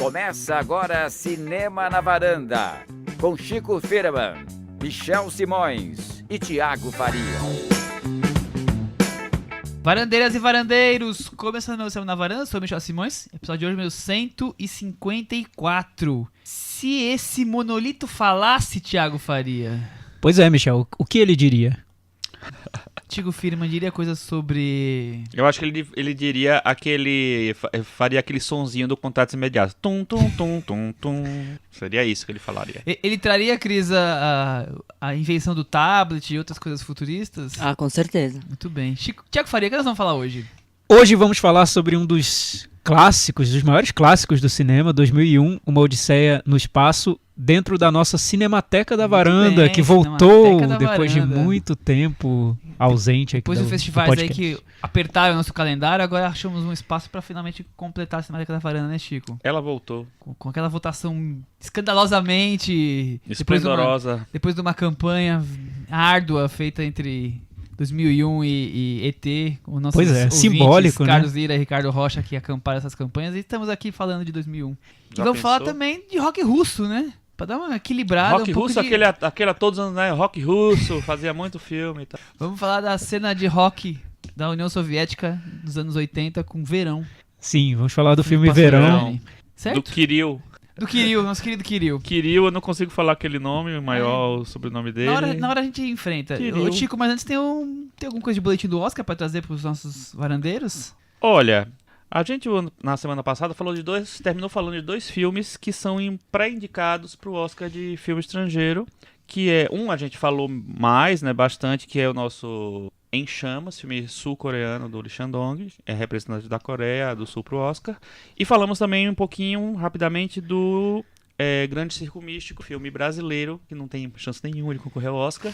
Começa agora Cinema na Varanda, com Chico Firman, Michel Simões e Thiago Faria. Varandeiras e varandeiros, começando meu Cinema na Varanda, sou o Michel Simões, episódio de hoje meu 154. Se esse monolito falasse, Thiago Faria... Pois é, Michel, o que ele diria? Thiago Firman diria coisas sobre... Eu acho que ele diria aquele... Faria aquele sonzinho do contato imediato. Tum, tum, tum, tum, tum. Seria isso que ele falaria. Ele traria, Cris, a invenção do tablet e outras coisas futuristas? Ah, com certeza. Muito bem. Thiago Faria, o que nós vamos falar hoje? Hoje vamos falar sobre um dos clássicos, dos maiores clássicos do cinema, 2001, Uma Odisseia no Espaço, dentro da nossa Cinemateca da Varanda, bem, que voltou Cinemateca da depois de Varanda. muito tempo ausente aqui Depois dos festivais aí que apertaram o nosso calendário, agora achamos um espaço pra finalmente completar a Cinemateca da Varanda, né, Chico? Ela voltou. Com aquela votação escandalosamente... Esplendorosa. Depois de uma campanha árdua feita entre 2001 e ET, o nosso Pois é, simbólico, né? Carlos Lira e Ricardo Rocha que acamparam essas campanhas, e estamos aqui falando de 2001. E Já vamos falar pensou? também de rock russo, né? Pra dar uma equilibrada. Rock um pouco russo, de... aquele a todos os anos, né? Rock russo, fazia muito filme e tal. Vamos falar da cena de rock da União Soviética dos anos 80 com Verão. Sim, vamos falar do filme Passou Verão. Verão. Certo? Do Kirill. Do Kirill, nosso querido Kirill. Kirill, eu não consigo falar aquele nome maior, o sobrenome dele. Na hora a gente enfrenta. Kirill. Ô, Chico, mas antes tem alguma coisa de boletim do Oscar pra trazer pros nossos varandeiros? Olha, a gente na semana passada terminou falando de dois filmes que são pré-indicados pro Oscar de filme estrangeiro, que é a gente falou mais, né, bastante, que é o nosso Em Chamas, filme sul-coreano do Lee Shandong, é representante da Coreia do Sul pro Oscar, e falamos também um pouquinho, rapidamente, do Grande Circo Místico, filme brasileiro, que não tem chance nenhuma de concorrer ao Oscar.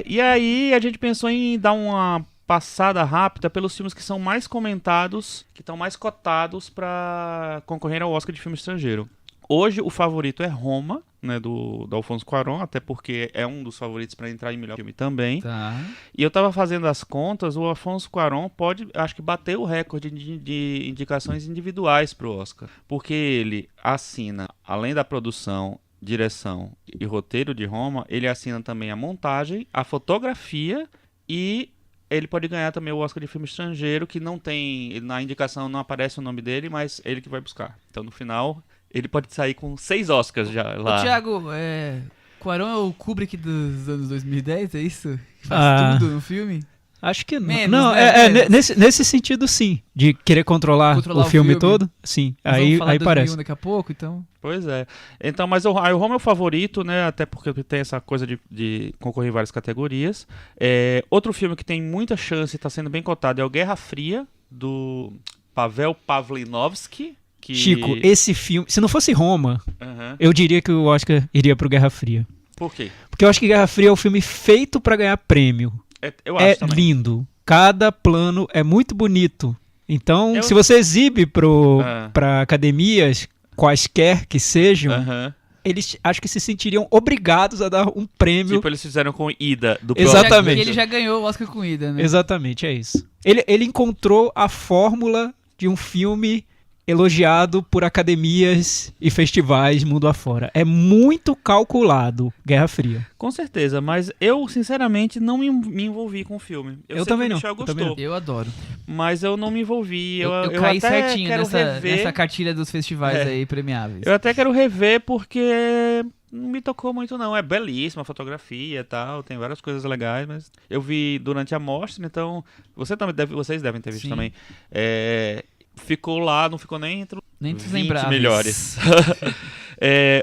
E aí a gente pensou em dar uma passada rápida pelos filmes que são mais comentados, que estão mais cotados para concorrer ao Oscar de filme estrangeiro. Hoje o favorito é Roma, né, do Alfonso Cuarón, até porque é um dos favoritos para entrar em melhor filme também. Tá. E eu tava fazendo as contas, o Alfonso Cuarón pode, acho que, bater o recorde de indicações individuais pro Oscar, porque ele assina, além da produção, direção e roteiro de Roma, ele assina também a montagem, a fotografia, e ele pode ganhar também o Oscar de filme estrangeiro, que não tem, na indicação não aparece o nome dele, mas ele que vai buscar. Então, no final, ele pode sair com 6 Oscars já lá. Ô, Thiago, Cuarón é o Kubrick dos anos 2010, é isso? Que faz tudo no filme? Acho que não. Menos, Não, né? nesse sentido, sim. De querer controlar o filme todo, sim. Nós Aí vamos falar de 2001 parece. daqui a pouco, então... Pois é. Então, mas o Roma é o favorito, né? Até porque tem essa coisa de concorrer em várias categorias. Outro filme que tem muita chance e está sendo bem cotado é o Guerra Fria, do Pavel Pavlinovsky. Chico, esse filme... Se não fosse Roma, Aham. eu diria que o Oscar iria pro Guerra Fria. Por quê? Porque eu acho que Guerra Fria é um filme feito pra ganhar prêmio. Eu acho É também. lindo. Cada plano é muito bonito. Então, Eu- se você exibe Ah. pra academias, quaisquer que sejam, Aham. eles acho que se sentiriam obrigados a dar um prêmio. Tipo, eles fizeram com Ida, do Exatamente. Ele já ganhou o Oscar com Ida, né? Exatamente, é isso. Ele encontrou a fórmula de um filme elogiado por academias e festivais mundo afora. É muito calculado, Guerra Fria. Com certeza, mas eu, sinceramente, não me envolvi com o filme. Eu sei também que o não, Michel eu gostou, também não. Eu adoro. mas eu não me envolvi. Eu Eu caí até certinho quero nessa rever. cartilha dos festivais aí premiáveis. Eu até quero rever porque não me tocou muito não. É belíssima a fotografia e tal, tem várias coisas legais, mas eu vi durante a mostra, então vocês devem ter visto Sim. também. Ficou lá, não ficou nem entre Nem os 20 lembráveis. melhores.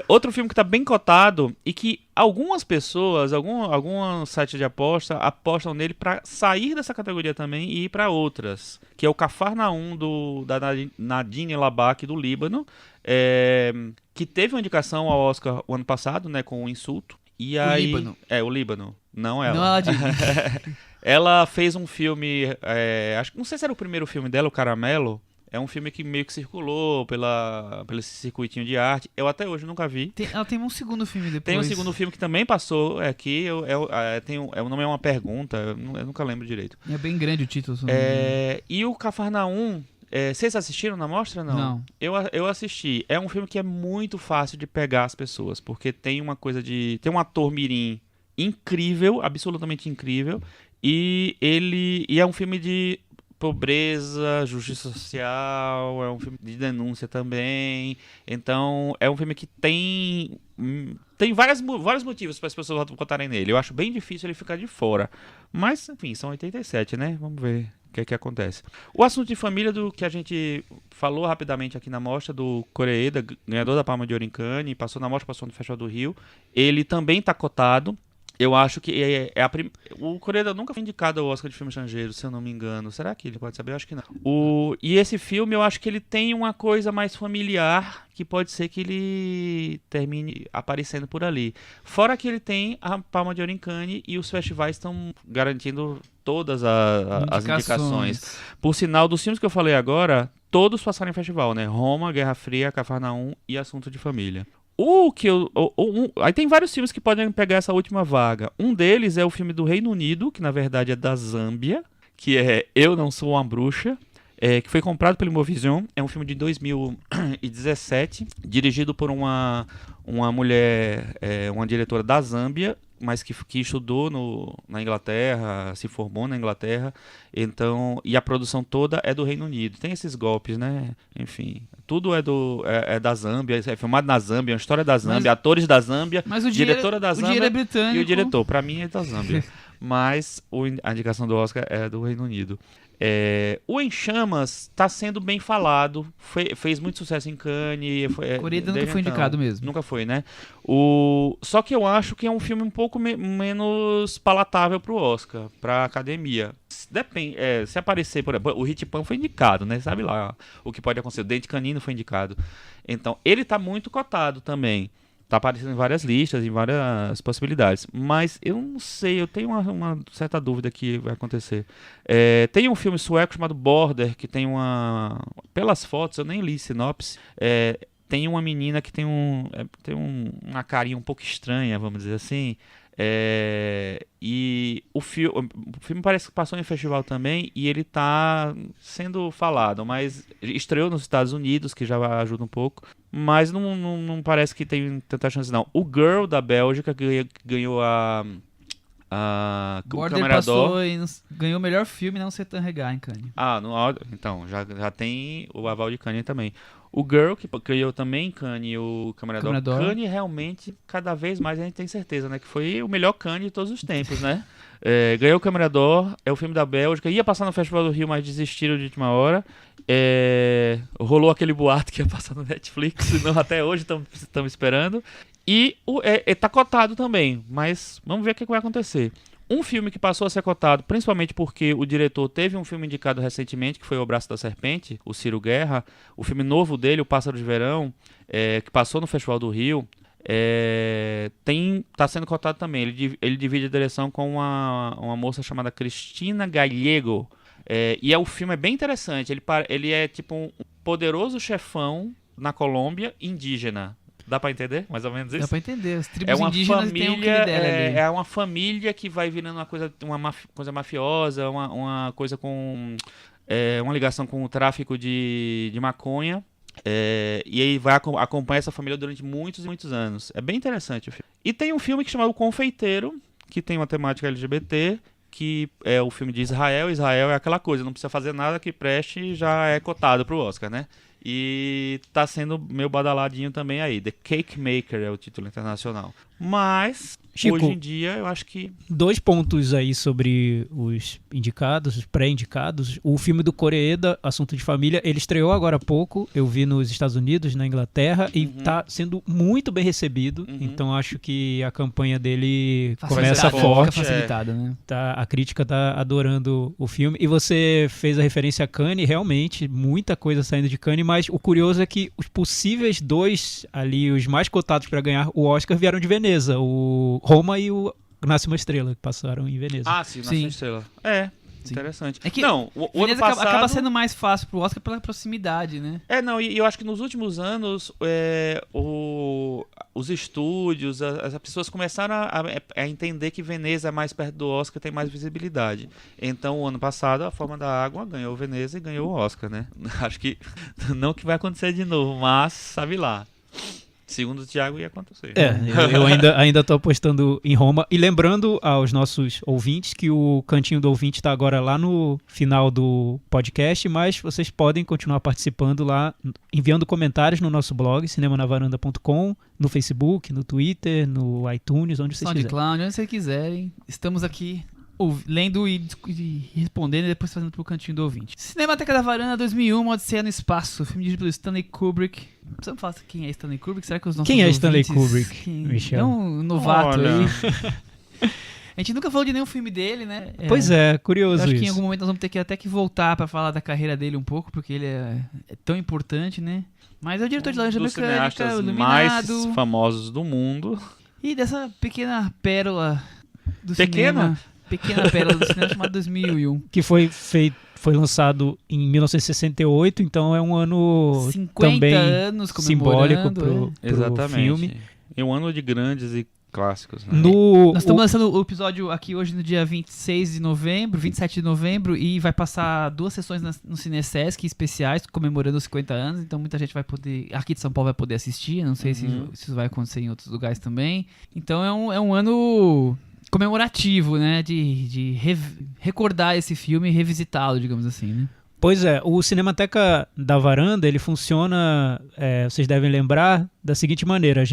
Outro filme que tá bem cotado e que algumas pessoas, alguns sites de aposta apostam nele pra sair dessa categoria também e ir pra outras, que é o Cafarnaum da Nadine Labak do Líbano, que teve uma indicação ao Oscar o ano passado, né, com o Insulto. E aí, Líbano. o Líbano, não ela. Não ela diz. Ela fez um filme, não sei se era o primeiro filme dela, o Caramelo. É um filme que meio que circulou pelo esse circuitinho de arte. Eu até hoje nunca vi. Ela tem um segundo filme depois. Tem um segundo filme que também passou aqui. O nome é Uma Pergunta. Eu nunca lembro direito. É bem grande o título. se eu não me engano. E o Cafarnaum Vocês assistiram na mostra, não? Não. Eu assisti. É um filme que é muito fácil de pegar as pessoas, porque tem uma coisa de... Tem um ator mirim incrível, absolutamente incrível, e é um filme de pobreza, justiça social, é um filme de denúncia também. Então, é um filme que tem vários motivos para as pessoas votarem nele. Eu acho bem difícil ele ficar de fora. Mas, enfim, são 87, né? Vamos ver o que acontece. O assunto de família do que a gente falou rapidamente aqui na mostra do Koreeda, ganhador da Palma de Ouro em Cannes, passou na mostra, passou no Festival do Rio. Ele também está cotado. Eu acho que o Koreeda nunca foi indicado ao Oscar de filme estrangeiro, se eu não me engano. Será que ele pode saber? Eu acho que não. E esse filme, eu acho que ele tem uma coisa mais familiar, que pode ser que ele termine aparecendo por ali. Fora que ele tem a Palma de Ouro em Cannes e os festivais estão garantindo todas as indicações. Por sinal, dos filmes que eu falei agora, todos passaram em festival, né? Roma, Guerra Fria, Cafarnaum e Assunto de Família. Aí tem vários filmes que podem pegar essa última vaga. Um deles é o filme do Reino Unido, que na verdade é da Zâmbia, que é Eu Não Sou Uma Bruxa, que foi comprado pelo Imovision. É um filme de 2017, dirigido por uma mulher, uma diretora da Zâmbia, mas que estudou na Inglaterra, se formou na Inglaterra, então, e a produção toda é do Reino Unido. Tem esses golpes, né? Enfim, tudo é da Zâmbia, é filmado na Zâmbia, é uma história da Zâmbia, atores da Zâmbia, mas diretora da Zâmbia, o dinheiro é britânico. E o diretor, pra mim, é da Zâmbia. Mas a indicação do Oscar é do Reino Unido. O Em Chamas está sendo bem falado, fez muito sucesso em Cannes. Koreeda nunca foi indicado mesmo. Nunca foi, né? Só que eu acho que é um filme um pouco menos palatável pro Oscar, pra academia. Depende, se aparecer, por exemplo, o Hit Pan foi indicado, né? Sabe lá o que pode acontecer. O Dente Canino foi indicado. Então, ele tá muito cotado também. Tá aparecendo em várias listas, em várias possibilidades. Mas eu não sei, eu tenho uma certa dúvida que vai acontecer. Tem um filme sueco chamado Border, que tem pelas fotos, eu nem li sinopse. Tem uma menina que tem uma carinha um pouco estranha, vamos dizer assim. E o filme parece que passou em festival também e ele tá sendo falado, mas estreou nos Estados Unidos, que já ajuda um pouco, mas não parece que tem tanta chance não. O Girl da Bélgica que ganhou o Border passou e ganhou o melhor filme não ser tão regar em Cannes. Então já tem o aval de Cannes também. O Girl, que ganhou também Cannes, e o Câmara d'Or. Cannes realmente, cada vez mais a gente tem certeza, né? Que foi o melhor Cannes de todos os tempos, né? Ganhou o Câmara d'Or, é o filme da Bélgica, ia passar no Festival do Rio, mas desistiram de última hora. Rolou aquele boato que ia passar no Netflix, não, até hoje estamos esperando. E tá cotado também, mas vamos ver o que vai acontecer. Um filme que passou a ser cotado, principalmente porque o diretor teve um filme indicado recentemente, que foi O Braço da Serpente, o Ciro Guerra. O filme novo dele, O Pássaro de Verão, que passou no Festival do Rio, tá sendo cotado também. Ele divide a direção com uma moça chamada Cristina Gallego. E o filme é bem interessante. Ele é tipo um poderoso chefão na Colômbia indígena. Dá pra entender, mais ou menos isso? Dá pra entender. As tribos indígenas têm um que lidera ali. É uma família que vai virando uma coisa mafiosa, uma coisa com... uma ligação com o tráfico de maconha. E aí vai acompanhar essa família durante muitos e muitos anos. É bem interessante o filme. E tem um filme que chama O Confeiteiro, que tem uma temática LGBT, que é o filme de Israel. Israel é aquela coisa, não precisa fazer nada que preste e já é cotado pro Oscar, né? E tá sendo meio badaladinho também aí. The Cake Maker é o título internacional. Mas, Chico, hoje em dia, eu acho que... 2 pontos aí sobre os indicados, os pré-indicados. O filme do Koreeda, Assunto de Família, ele estreou agora há pouco. Eu vi nos Estados Unidos, na Inglaterra, e tá sendo muito bem recebido. Então acho que a campanha dele começa forte. Fica facilitada, né? A crítica tá adorando o filme. E você fez a referência a Cannes, realmente, muita coisa saindo de Cannes, mas o curioso é que os possíveis 2 ali, os mais cotados para ganhar o Oscar, vieram de Veneza, o Roma e o Nasce uma Estrela, que passaram em Veneza. Sim, Nasce uma Estrela. Interessante. É que não, o ano passado... acaba sendo mais fácil pro Oscar pela proximidade, né? E eu acho que nos últimos anos os estúdios, as pessoas começaram a entender que Veneza é mais perto do Oscar, tem mais visibilidade. Então, o ano passado, A Forma da Água ganhou Veneza e ganhou o Oscar, né? Acho que não que vai acontecer de novo, mas sabe lá. Segundo o Thiago, ia acontecer. Eu ainda tô apostando em Roma. E lembrando aos nossos ouvintes que o Cantinho do Ouvinte está agora lá no final do podcast, mas vocês podem continuar participando lá, enviando comentários no nosso blog, cinemanavaranda.com, no Facebook, no Twitter, no iTunes, onde vocês quiserem. SoundCloud, onde vocês quiserem. Estamos aqui lendo e respondendo e depois fazendo pro Cantinho do Ouvinte. Cinemateca da Varanda 2001, Odisseia no Espaço, filme dirigido pelo Stanley Kubrick. Precisamos falar quem é Stanley Kubrick? Será que os nossos Quem é ouvintes... Stanley Kubrick, Michel? É um novato Olha. aí. A gente nunca falou de nenhum filme dele, né? Pois é, Eu curioso acho que em isso. algum momento nós vamos ter que até que voltar pra falar da carreira dele um pouco, porque ele é tão importante, né? Mas é o diretor de Laranja dos Mecânica, cineastas o mais Iluminado, famosos do mundo. e dessa pequena pérola do Pequena? cinema. Pequena pérola do cinema chamada 2001. Que foi lançado em 1968, então é um ano 50 também anos simbólico comemorando. pro Exatamente. filme. É um ano de grandes e clássicos. Né? No, Nós estamos lançando o episódio aqui hoje no dia 26 de novembro, 27 de novembro, e vai passar 2 sessões no Cinesesc especiais, comemorando os 50 anos, então muita gente vai poder, aqui de São Paulo vai poder assistir, não sei se isso vai acontecer em outros lugares também. Então é um ano comemorativo, né, de recordar esse filme e revisitá-lo, digamos assim, né? Pois é, o Cinemateca da Varanda, ele funciona, vocês devem lembrar, da seguinte maneira,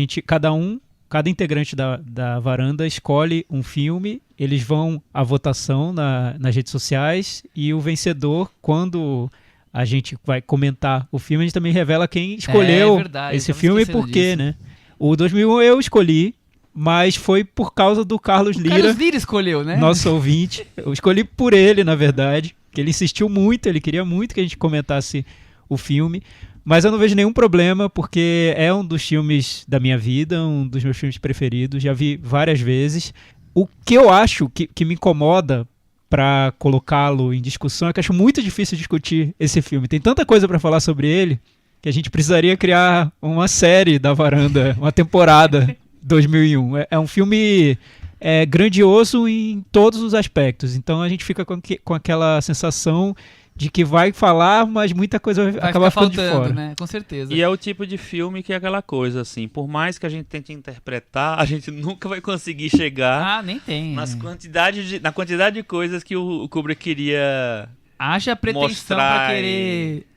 cada integrante da varanda escolhe um filme, eles vão à votação nas redes sociais e o vencedor, quando a gente vai comentar o filme, a gente também revela quem escolheu verdade, esse estamos filme e esquecendo por quê, disso. né? O 2001 eu escolhi, mas foi por causa do Carlos Lira, Carlos Lira escolheu, né? nosso ouvinte. Eu escolhi por ele, na verdade, que ele insistiu muito, ele queria muito que a gente comentasse o filme. Mas eu não vejo nenhum problema, porque é um dos filmes da minha vida, um dos meus filmes preferidos, já vi várias vezes. O que eu acho que me incomoda para colocá-lo em discussão é que eu acho muito difícil discutir esse filme. Tem tanta coisa para falar sobre ele que a gente precisaria criar uma série da Varanda, uma temporada 2001. É um filme grandioso em todos os aspectos, então a gente fica com aquela sensação de que vai falar, mas muita coisa vai acabar ficando de fora. Né? Com certeza. E é o tipo de filme que é aquela coisa, assim, por mais que a gente tente interpretar, a gente nunca vai conseguir chegar nem tem. na quantidade de coisas que o Kubrick queria Haja pretensão mostrar pra querer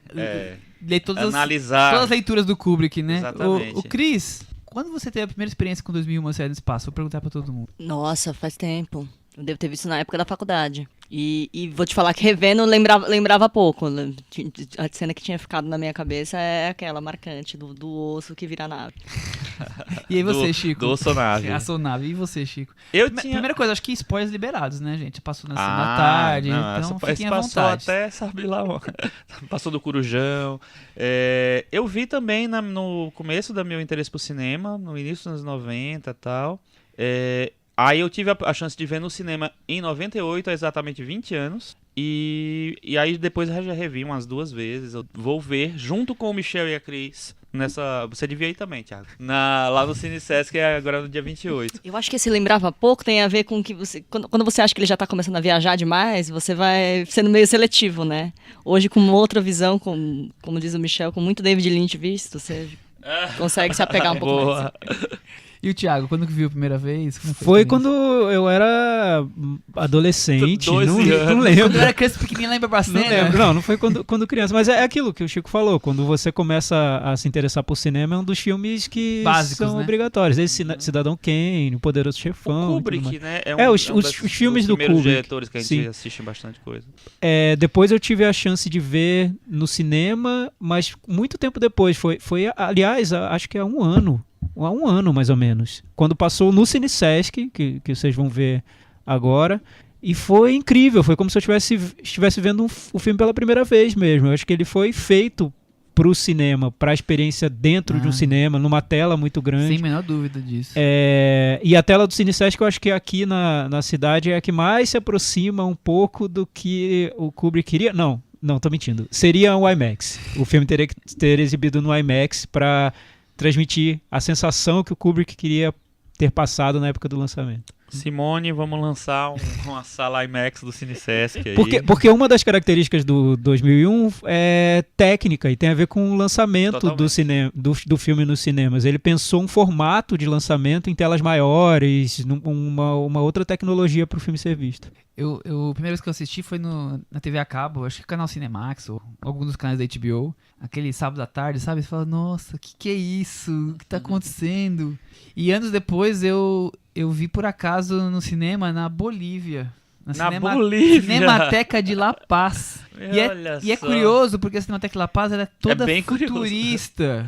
ler todas as leituras do Kubrick, né? Exatamente. O Cris, quando você teve a primeira experiência com 2001, Odisseia no Espaço? Vou perguntar pra todo mundo. Nossa, faz tempo. Eu devo ter visto na época da faculdade. E vou te falar que revendo lembrava pouco. A cena que tinha ficado na minha cabeça é aquela marcante do osso que vira nave. E aí você, Chico? Do Ossonave. A Sonave. E você, Chico? Eu tinha... Primeira coisa, acho que spoilers liberados, né, gente? Passou na sessão da tarde, não, então essa fiquem à passou vontade. até, sabe lá, passou do Corujão. Eu vi também no começo do meu interesse por cinema, no início dos anos 90 e tal. Aí eu tive a chance de ver no cinema em 98, há exatamente 20 anos. E aí depois eu já revi umas 2 vezes. Eu vou ver junto com o Michel e a Cris nessa... Você devia ir também, Thiago. Lá no Cine Sesc, agora no dia 28. Eu acho que esse lembrava pouco tem a ver com que você... Quando você acha que ele já tá começando a viajar demais, você vai sendo meio seletivo, né? Hoje, com uma outra visão, como diz o Michel, com muito David Lynch visto, você consegue se apegar um pouco mais. E o Thiago, quando que viu a primeira vez? Foi quando eu era adolescente, 12 não Quando lembro. eu era criança pequenininha, lembra Não bastante? lembro, não foi quando criança, mas é aquilo que o Chico falou, quando você começa a se interessar por cinema, é um dos filmes que Básicos, são né? obrigatórios. Esse Cidadão Kane, O Poderoso Chefão. O e tudo mais. Kubrick, né? Os filmes do primeiros Kubrick. diretores que a gente Sim. assiste bastante coisa. Depois eu tive a chance de ver no cinema, mas muito tempo depois, foi aliás, acho que há um ano mais ou menos, quando passou no Cine Sesc, que vocês vão ver agora, e foi incrível, foi como se eu estivesse vendo o filme pela primeira vez mesmo. Eu acho que ele foi feito pro cinema, pra experiência dentro de um cinema, numa tela muito grande. Sem a menor dúvida disso. E a tela do Cine Sesc, eu acho que aqui na cidade é a que mais se aproxima um pouco do que o Kubrick queria. Não, tô mentindo. Seria o IMAX. O filme teria que ter exibido no IMAX para transmitir a sensação que o Kubrick queria ter passado na época do lançamento. Simone, vamos lançar uma sala IMAX do CineSesc aí. Porque uma das características do 2001 é técnica e tem a ver com o lançamento do filme nos cinemas. Ele pensou um formato de lançamento em telas maiores, uma outra tecnologia para o filme ser visto. A primeira vez que eu assisti foi na TV a cabo, acho que canal Cinemax ou algum dos canais da HBO. Aquele sábado à tarde, sabe? Você fala, nossa, que é isso? O que tá acontecendo? E anos depois eu vi por acaso no cinema na Bolívia. Bolívia? Cinemateca de La Paz. E é curioso porque a Cinemateca de La Paz ela é toda futurista.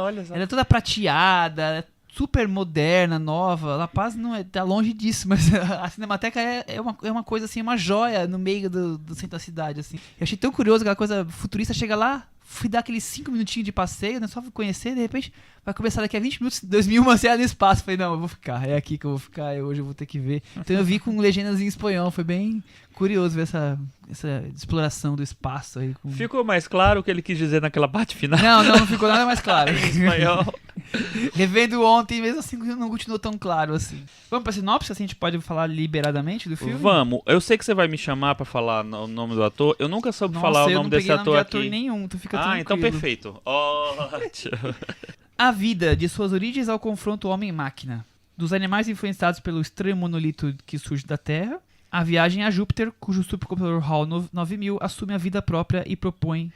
Olha só. Ela é toda prateada, ela é super moderna, nova. La Paz não tá longe disso, mas a Cinemateca é uma coisa assim, uma joia no meio do centro da cidade, assim. Eu achei tão curioso aquela coisa futurista, chega lá, fui dar aqueles 5 minutinhos de passeio, né, só fui conhecer, de repente vai começar daqui a 20 minutos, 2001, uma cena no espaço. Falei, não, eu vou ficar, é aqui que eu vou ficar, hoje eu vou ter que ver. Então eu vi com legendas em espanhol, foi bem curioso ver essa exploração do espaço aí. Ficou mais claro o que ele quis dizer naquela parte final? Não ficou nada mais claro. Em espanhol. Revendo ontem, mesmo assim, não continuou tão claro assim. Vamos pra sinopse, assim a gente pode falar liberadamente do filme? Vamos. Eu sei que você vai me chamar pra falar o nome do ator. Eu nunca soube falar o nome desse ator aqui. Eu não peguei nome de ator nenhum, tu fica tranquilo. Então perfeito. Ótimo. A vida, de suas origens ao confronto homem-máquina. Dos animais influenciados pelo estranho monolito que surge da Terra, a viagem a Júpiter, cujo supercomputador HAL 9000 assume a vida própria e põe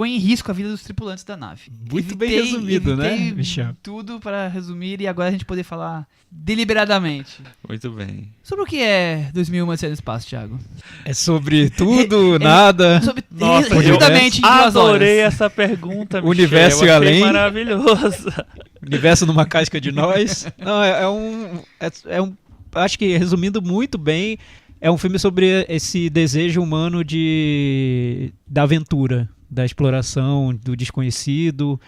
em risco a vida dos tripulantes da nave. Muito bem resumido, né, Michel? Tudo para resumir e agora a gente poder falar deliberadamente. Muito bem. Sobre o que é 2001 Odisseia no Espaço, Thiago? É sobre tudo, nada. Nossa, eu adorei horas. essa pergunta, Michel. Universo e eu achei além. Maravilhoso. Universo numa casca de nós. Não, acho que resumindo muito bem, é um filme sobre esse desejo humano da aventura, da exploração, do desconhecido.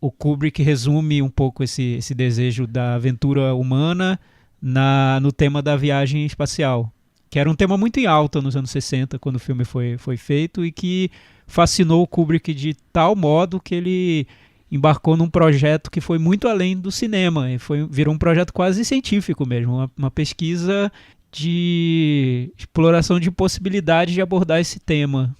O Kubrick resume um pouco esse desejo da aventura humana no tema da viagem espacial, que era um tema muito em alta nos anos 60, quando o filme foi feito, e que fascinou o Kubrick de tal modo que ele embarcou num projeto que foi muito além do cinema, e virou um projeto quase científico mesmo, uma pesquisa de exploração de possibilidades de abordar esse tema.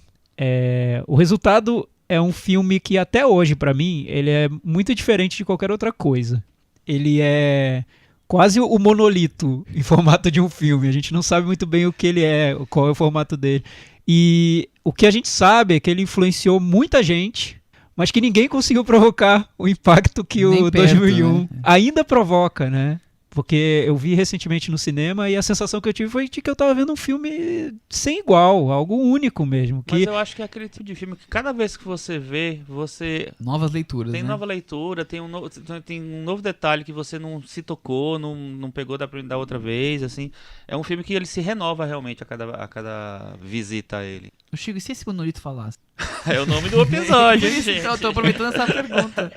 O resultado é um filme que até hoje, para mim, ele é muito diferente de qualquer outra coisa. Ele é quase o monolito em formato de um filme. A gente não sabe muito bem o que ele é, qual é o formato dele. E o que a gente sabe é que ele influenciou muita gente, mas que ninguém conseguiu provocar o impacto que o 2001 ainda provoca, né? Porque eu vi recentemente no cinema e a sensação que eu tive foi de que eu tava vendo um filme sem igual, algo único mesmo. Mas eu acho que é aquele tipo de filme que cada vez que você vê, você... Novas leituras, tem né? nova leitura, tem um novo detalhe que você não se tocou, não pegou da outra vez, assim. É um filme que ele se renova realmente a cada visita a ele. O Chico, e se esse monolito falasse? É o nome do episódio, hein, gente? Então, eu tô aproveitando essa pergunta.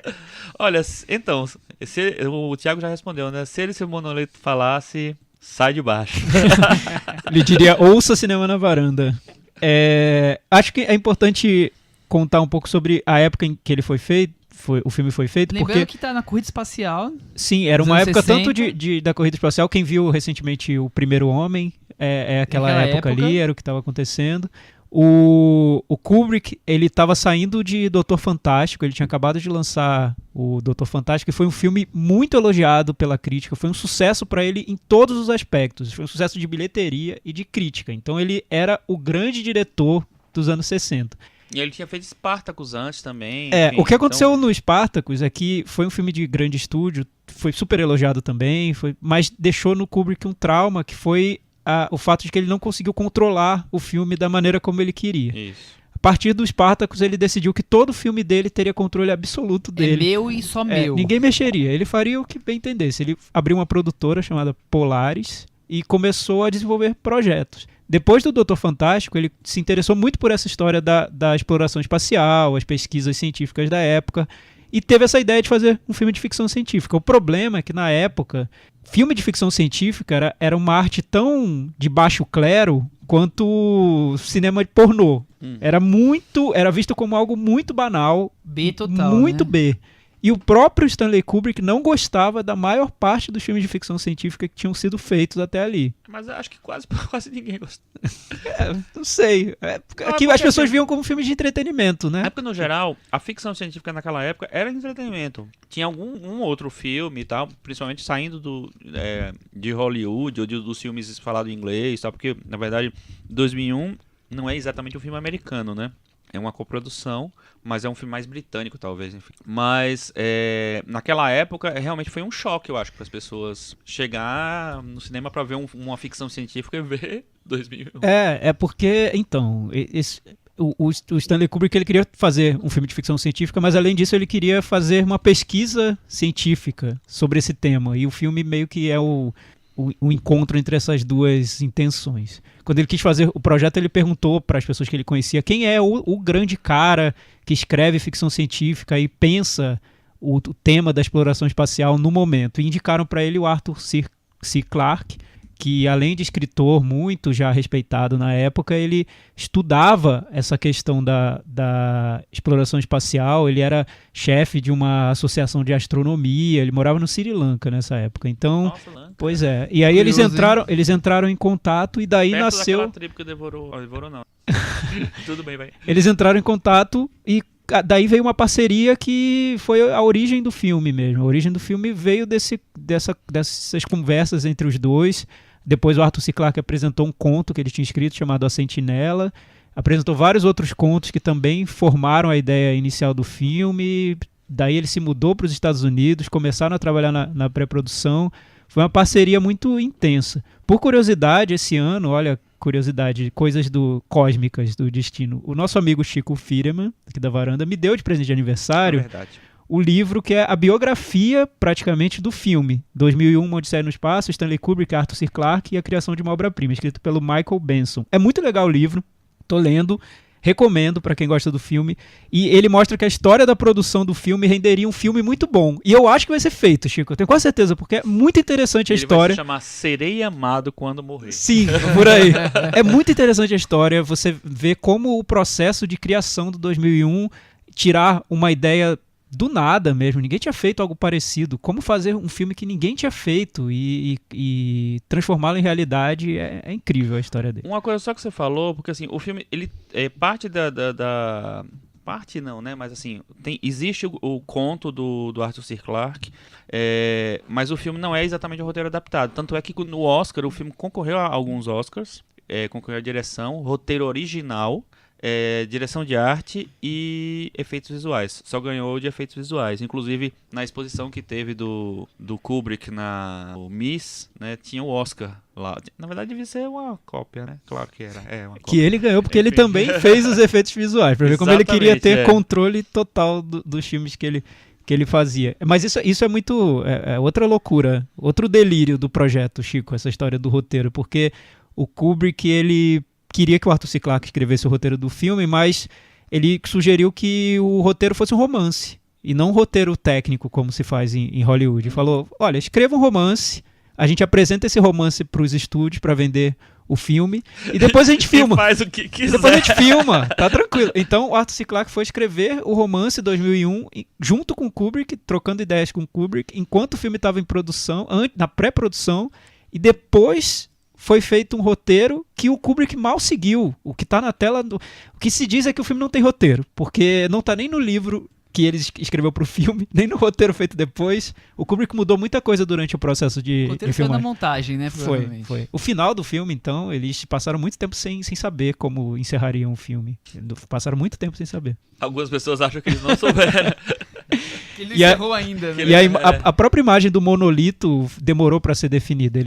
Olha, então, o Thiago já respondeu, né? Se esse monolito falasse, sai de baixo. Ele diria, ouça Cinema na Varanda. Acho que é importante contar um pouco sobre a época em que ele foi feito. O filme foi feito. Lembrando porque que tá na corrida espacial. Sim, era uma época 60. tanto da corrida espacial. Quem viu recentemente O Primeiro Homem, aquela época ali, era o que estava acontecendo. O Kubrick, ele estava saindo de Doutor Fantástico, ele tinha acabado de lançar o Doutor Fantástico, e foi um filme muito elogiado pela crítica, foi um sucesso para ele em todos os aspectos, foi um sucesso de bilheteria e de crítica, então ele era o grande diretor dos anos 60. E ele tinha feito Spartacus antes também. Enfim, o que aconteceu no Spartacus é que foi um filme de grande estúdio, foi super elogiado também, mas deixou no Kubrick um trauma que foi o fato de que ele não conseguiu controlar o filme da maneira como ele queria. Isso. A partir do Spartacus, ele decidiu que todo o filme dele teria controle absoluto dele. É meu e só meu. Ninguém mexeria, ele faria o que bem entendesse. Ele abriu uma produtora chamada Polaris e começou a desenvolver projetos. Depois do Doutor Fantástico, ele se interessou muito por essa história da exploração espacial, as pesquisas científicas da época, e teve essa ideia de fazer um filme de ficção científica. O problema é que, na época, filme de ficção científica era uma arte tão de baixo clero quanto cinema de pornô. Era visto como algo muito banal, B total, muito né? B. E o próprio Stanley Kubrick não gostava da maior parte dos filmes de ficção científica que tinham sido feitos até ali. Mas eu acho que quase ninguém gostou. Não sei. Aqui as pessoas viam como filmes de entretenimento, né? É porque, no geral, a ficção científica naquela época era entretenimento. Tinha um outro filme e tal, principalmente saindo de Hollywood ou dos filmes falados em inglês, tal, porque, na verdade, 2001 não é exatamente um filme americano, né? É uma coprodução, mas é um filme mais britânico, talvez, enfim. Mas naquela época realmente foi um choque, eu acho, para as pessoas chegar no cinema para ver uma ficção científica e ver 2001. É porque, então, o Stanley Kubrick ele queria fazer um filme de ficção científica, mas além disso ele queria fazer uma pesquisa científica sobre esse tema. E o filme meio que é o encontro entre essas duas intenções. Quando ele quis fazer o projeto, ele perguntou para as pessoas que ele conhecia quem é o grande cara que escreve ficção científica e pensa o tema da exploração espacial no momento. E indicaram para ele o Arthur C. Clarke, que além de escritor muito já respeitado na época, ele estudava essa questão da exploração espacial, ele era chefe de uma associação de astronomia, ele morava no Sri Lanka nessa época. Então, Nossa, Lanka. Pois é. E aí eles entraram em contato e daí Perto nasceu... daquela tribo que devorou não. Tudo bem, vai. Eles entraram em contato e daí veio uma parceria que foi a origem do filme mesmo. A origem do filme veio dessas conversas entre os dois. Depois o Arthur C. Clarke apresentou um conto que ele tinha escrito chamado A Sentinela. Apresentou vários outros contos que também formaram a ideia inicial do filme. Daí ele se mudou para os Estados Unidos, começaram a trabalhar na pré-produção. Foi uma parceria muito intensa. Por curiosidade, esse ano, olha, curiosidade, coisas cósmicas do destino. O nosso amigo Chico Firman, aqui da varanda, me deu de presente de aniversário verdade. o livro que é a biografia, praticamente, do filme. 2001, Uma Odisseia no Espaço, Stanley Kubrick, Arthur C. Clarke e a criação de uma obra-prima, escrito pelo Michael Benson. É muito legal o livro, tô lendo, recomendo para quem gosta do filme. E ele mostra que a história da produção do filme renderia um filme muito bom. E eu acho que vai ser feito, Chico. Eu tenho quase certeza, porque é muito interessante a história. Ele vai se chamar Serei Amado Quando Morrer. Sim, por aí. É muito interessante a história. Você vê como o processo de criação do 2001 tirar uma ideia do nada mesmo, ninguém tinha feito algo parecido, como fazer um filme que ninguém tinha feito e transformá-lo em realidade, é incrível a história dele. Uma coisa só que você falou, porque assim, o filme, ele é parte parte não, né, mas assim, existe o conto do Arthur C. Clarke, mas o filme não é exatamente o roteiro adaptado, tanto é que no Oscar, o filme concorreu a alguns Oscars, concorreu a direção, roteiro original, direção de arte e efeitos visuais. Só ganhou de efeitos visuais. Inclusive, na exposição que teve do Kubrick na Miss, né, tinha o Oscar lá. Na verdade, devia ser uma cópia, né? Claro que era. Uma cópia. Que ele ganhou porque ele também fez os efeitos visuais, pra ver como ele queria ter controle total dos filmes que ele fazia. Mas isso é muito... É outra loucura, outro delírio do projeto, Chico, essa história do roteiro, porque o Kubrick, ele queria que o Arthur C. Clarke escrevesse o roteiro do filme, mas ele sugeriu que o roteiro fosse um romance, e não um roteiro técnico, como se faz em Hollywood. Ele falou, olha, escreva um romance, a gente apresenta esse romance para os estúdios para vender o filme, e depois a gente filma. Faz o que quiser. Depois a gente filma, tá tranquilo. Então o Arthur C. Clarke foi escrever o romance 2001, junto com o Kubrick, trocando ideias com o Kubrick, enquanto o filme estava em produção, na pré-produção, e depois foi feito um roteiro que o Kubrick mal seguiu. O que tá na tela... O que se diz é que o filme não tem roteiro, porque não tá nem no livro que ele escreveu pro filme, nem no roteiro feito depois. O Kubrick mudou muita coisa durante o processo de filmagem. O roteiro foi na montagem, né? Provavelmente. Foi. O final do filme, então, eles passaram muito tempo sem saber como encerrariam o filme. Passaram muito tempo sem saber. Algumas pessoas acham que eles não souberam. Ele não encerrou ainda, né? E a própria imagem do monolito demorou para ser definida.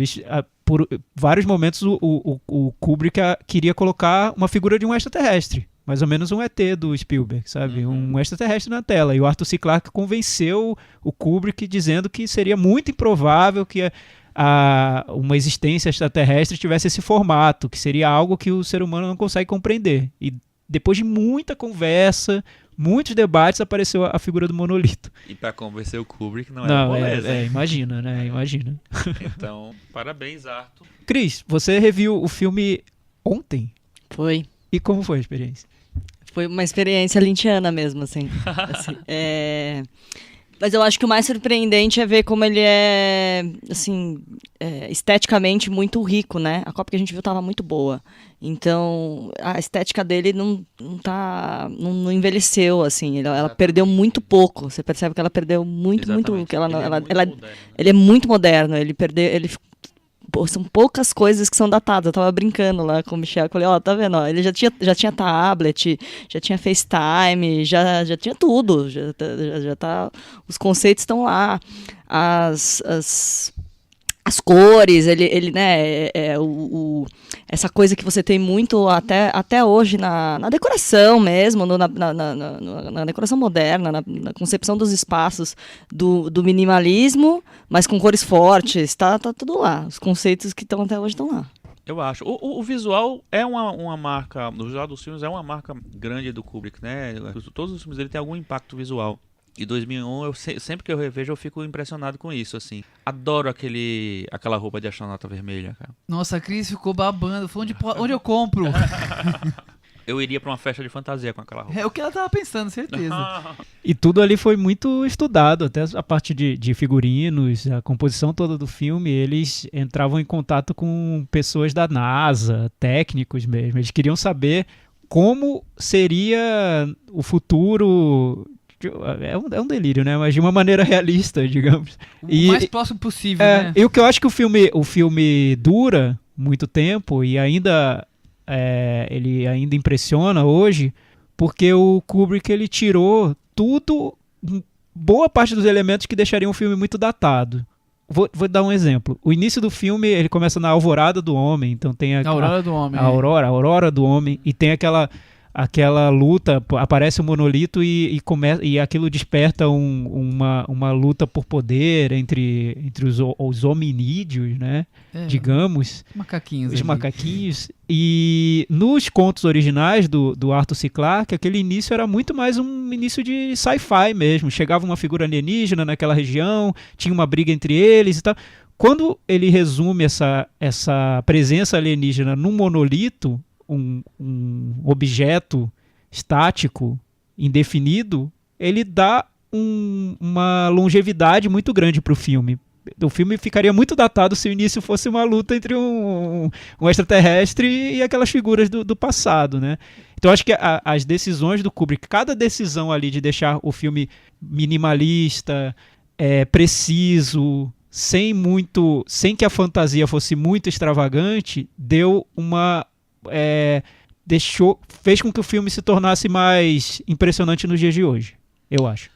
Por vários momentos, o Kubrick queria colocar uma figura de um extraterrestre. Mais ou menos um ET do Spielberg, sabe? Um extraterrestre na tela. E o Arthur C. Clarke convenceu o Kubrick dizendo que seria muito improvável que uma existência extraterrestre tivesse esse formato, que seria algo que o ser humano não consegue compreender. E depois de muita conversa, muitos debates, apareceu a figura do monolito. E para convencer o Kubrick não era moleza. Imagina, né? Imagina. Então, parabéns, Arthur. Cris, você reviu o filme ontem? Foi. E como foi a experiência? Foi uma experiência lynchiana mesmo, assim. Mas eu acho que o mais surpreendente é ver como ele é, assim, esteticamente muito rico, né? A Copa que a gente viu estava muito boa. Então, a estética dele não envelheceu, assim. Ela perdeu muito pouco. Você percebe que ela perdeu muito. Exatamente. Que ela, Ele é ela, muito ela- moderno, né? ele é muito moderno. São poucas coisas que são datadas. Eu tava brincando lá com o Michel. Eu falei, tá vendo? Ó, ele já tinha tablet, já tinha FaceTime, já tinha tudo. Já tá, os conceitos estão lá. As cores, ele né, essa coisa que você tem muito até hoje na decoração mesmo, na decoração moderna, na concepção dos espaços do minimalismo, mas com cores fortes, tá tudo lá. Os conceitos que estão até hoje estão lá. Eu acho. O visual é uma marca, o visual dos filmes é uma marca grande do Kubrick, né? Todos os filmes dele têm algum impacto visual. E 2001, sempre que eu revejo, eu fico impressionado com isso, assim. Adoro aquela roupa de astronauta vermelha, cara. Nossa, a Cris ficou babando. Falou, onde eu compro? Eu iria pra uma festa de fantasia com aquela roupa. É o que ela tava pensando, certeza. E tudo ali foi muito estudado, até a parte de figurinos, a composição toda do filme, eles entravam em contato com pessoas da NASA, técnicos mesmo. Eles queriam saber como seria o futuro. É um delírio, né? Mas de uma maneira realista, digamos. O mais próximo possível, né? E o que eu acho que o filme dura muito tempo e ele ainda impressiona hoje, porque o Kubrick ele tirou boa parte dos elementos que deixariam o filme muito datado. Vou dar um exemplo. O início do filme ele começa na alvorada do homem, então tem A aurora do homem. a aurora do homem, e tem aquela luta, aparece o monolito e aquilo desperta uma luta por poder entre os hominídeos, né? Digamos, Macaquinhos. os ali. macaquinhos. E nos contos originais do Arthur C. Clarke, aquele início era muito mais um início de sci-fi mesmo. Chegava uma figura alienígena naquela região, tinha uma briga entre eles e tal. Quando ele resume essa presença alienígena num monolito, um objeto estático, indefinido, ele dá uma longevidade muito grande para o filme. O filme ficaria muito datado se o início fosse uma luta entre um extraterrestre e aquelas figuras do passado, né? Então acho que as decisões do Kubrick, cada decisão ali de deixar o filme minimalista, preciso, sem que a fantasia fosse muito extravagante, fez com que o filme se tornasse mais impressionante nos dias de hoje, eu acho.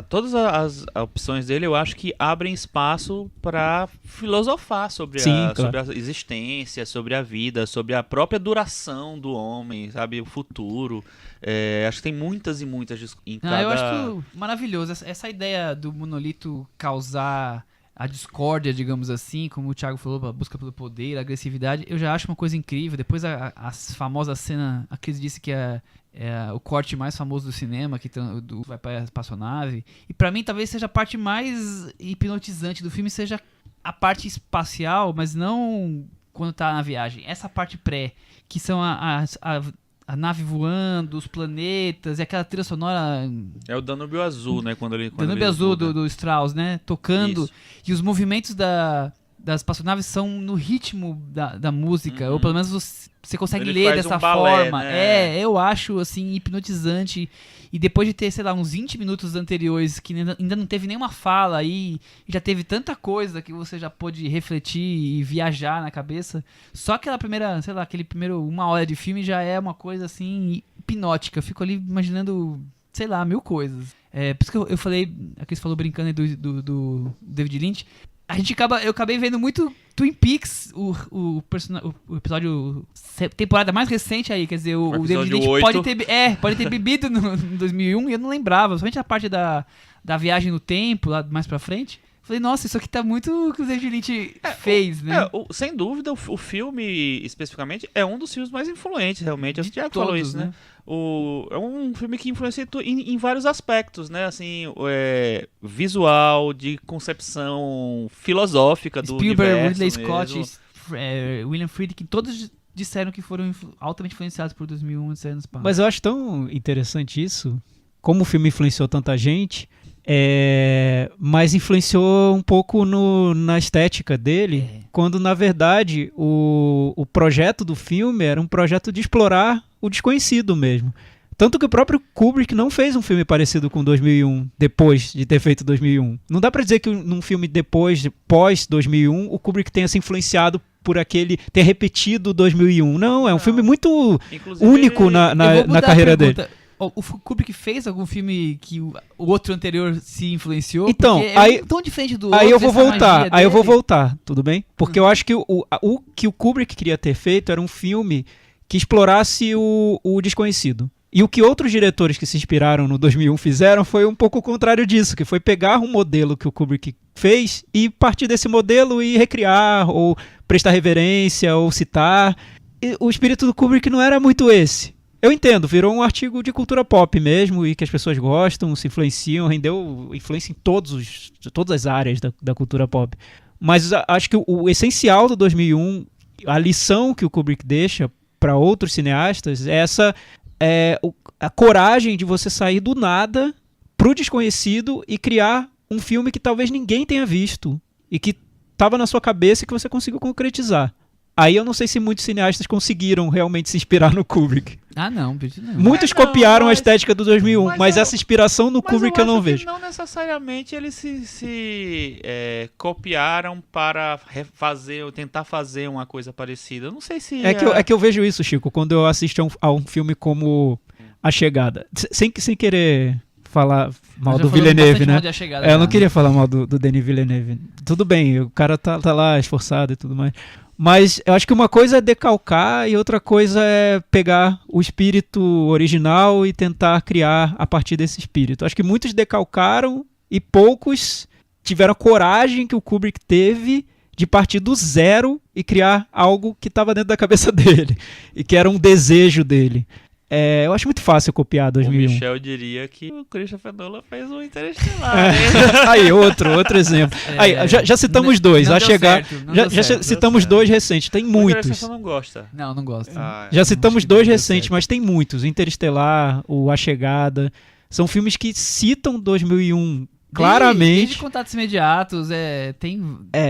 Todas as opções dele eu acho que abrem espaço para filosofar sobre a existência, sobre a vida, sobre a própria duração do homem, sabe, o futuro. Acho que tem muitas e muitas em cada... Eu acho maravilhoso essa ideia do monolito causar a discórdia, digamos assim, como o Thiago falou, a busca pelo poder, a agressividade. Eu já acho uma coisa incrível. Depois a famosa cena, a Cris disse que é o corte mais famoso do cinema, que vai para a espaçonave. E pra mim talvez seja a parte mais hipnotizante do filme, seja a parte espacial, mas não quando tá na viagem. Essa parte pré, que são a nave voando, os planetas e aquela trilha sonora... É o Danúbio Azul, né? Danúbio Azul do Strauss, né? Tocando. Isso. E os movimentos das espaçonaves são no ritmo da música, ou pelo menos você consegue Ele ler faz dessa balé, forma. né? Eu acho, assim, hipnotizante. E depois de ter, sei lá, uns 20 minutos anteriores que ainda não teve nenhuma fala aí, e já teve tanta coisa que você já pôde refletir e viajar na cabeça, só aquela primeira, sei lá, aquele primeiro 1 hora de filme já é uma coisa, assim, hipnótica. Eu fico ali imaginando, sei lá, 1000 coisas. Por isso que eu falei, a Cris falou brincando aí do David Lynch. Eu acabei vendo muito Twin Peaks, o episódio, temporada mais recente aí, quer dizer, o David Lynch 8. pode ter bebido no 2001 e eu não lembrava, somente a parte da viagem no tempo, lá mais pra frente. Falei, nossa, isso aqui tá muito o que o David Lynch fez, né? Sem dúvida, o filme, especificamente, é um dos filmes mais influentes, realmente. De O Thiago todos, falou isso, né? É um filme que influencia em vários aspectos, né? Assim, visual, de concepção filosófica do Spielberg, universo Ridley Scott, mesmo. William Friedkin, todos disseram que foram altamente influenciados por 2001 e Odisseia no Espaço. Mas eu acho tão interessante isso, como o filme influenciou tanta gente, mas influenciou um pouco na estética dele, quando na verdade o projeto do filme era um projeto de explorar o desconhecido mesmo. Tanto que o próprio Kubrick não fez um filme parecido com 2001, depois de ter feito 2001. Não dá pra dizer que num filme pós 2001, o Kubrick tenha se influenciado por ter repetido 2001. Não, é um filme muito único na carreira dele. O Kubrick fez algum filme que o outro anterior se influenciou? Então, tão diferente do outro. Aí eu vou voltar, tudo bem? Porque eu acho que o que o Kubrick queria ter feito era um filme que explorasse o desconhecido. E o que outros diretores que se inspiraram no 2001 fizeram foi um pouco o contrário disso, que foi pegar um modelo que o Kubrick fez e partir desse modelo e recriar, ou prestar reverência, ou citar. E o espírito do Kubrick não era muito esse. Eu entendo, virou um artigo de cultura pop mesmo, e que as pessoas gostam, se influenciam, rendeu influência em todas as áreas da cultura pop. Mas acho que o essencial do 2001, a lição que o Kubrick deixa para outros cineastas, é a coragem de você sair do nada pro desconhecido e criar um filme que talvez ninguém tenha visto e que estava na sua cabeça e que você conseguiu concretizar. Aí eu não sei se muitos cineastas conseguiram realmente se inspirar no Kubrick. Não. Muitos copiaram a estética do 2001, mas essa inspiração no Kubrick eu não vejo. Não necessariamente eles se copiaram para refazer ou tentar fazer uma coisa parecida. Eu não sei se... É que eu vejo isso, Chico, quando eu assisto a um filme como A Chegada. Sem querer falar mal do Villeneuve, né? Eu não queria falar mal do Denis Villeneuve. Tudo bem, o cara tá lá esforçado e tudo mais. Mas eu acho que uma coisa é decalcar e outra coisa é pegar o espírito original e tentar criar a partir desse espírito. Eu acho que muitos decalcaram e poucos tiveram a coragem que o Kubrick teve de partir do zero e criar algo que estava dentro da cabeça dele e que era um desejo dele. Eu acho muito fácil copiar 2001. O Michel diria que o Christopher Nolan fez um Interestelar. Aí, outro exemplo. Aí, já citamos dois. A Chegar. Já citamos dois recentes. Tem muitos. Você não gosta? Não gosto. Já citamos dois recentes, mas tem muitos. O Interestelar, o A Chegada. São filmes que citam 2001 claramente. Desde Contatos Imediatos, tem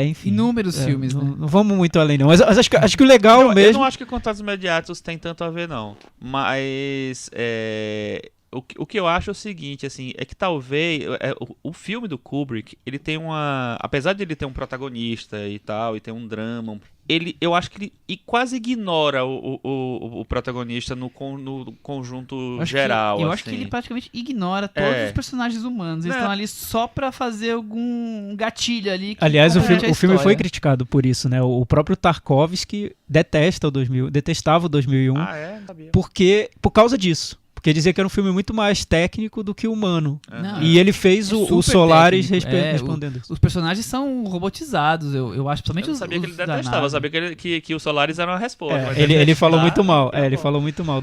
enfim, inúmeros filmes, né? Não vamos muito além, não. Mas acho que o legal mesmo... Eu não acho que Contatos Imediatos tem tanto a ver, não. Mas o que eu acho é o seguinte, assim, é que talvez o filme do Kubrick, ele tem apesar de ele ter um protagonista e tal, e ter um drama, eu acho que ele quase ignora o protagonista no conjunto geral. Eu acho que ele praticamente ignora todos os personagens humanos. Eles estão ali só pra fazer algum gatilho ali. Aliás, o filme foi criticado por isso, né? O próprio Tarkovsky detestava o 2001 não sabia. Por causa disso. Porque dizia que era um filme muito mais técnico do que humano. E ele fez o Solaris respondendo isso. Os personagens são robotizados, eu acho. Principalmente eu não sabia que ele detestava, eu sabia que o Solaris era uma resposta. Ele falou muito mal. Ele falou muito mal.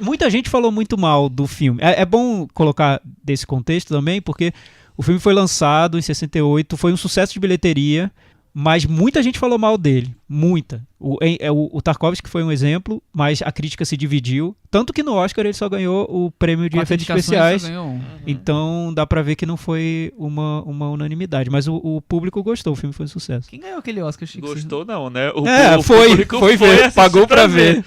Muita gente falou muito mal do filme. É bom colocar desse contexto também, porque o filme foi lançado em 68, foi um sucesso de bilheteria, mas muita gente falou mal dele. Muita. O Tarkovsky foi um exemplo, mas a crítica se dividiu. Tanto que no Oscar ele só ganhou o prêmio de efeitos especiais. Então dá pra ver que não foi uma unanimidade. Mas o público gostou, o filme foi um sucesso. Quem ganhou aquele Oscar, Chico? Gostou não, né? Foi ver. Pagou pra ver.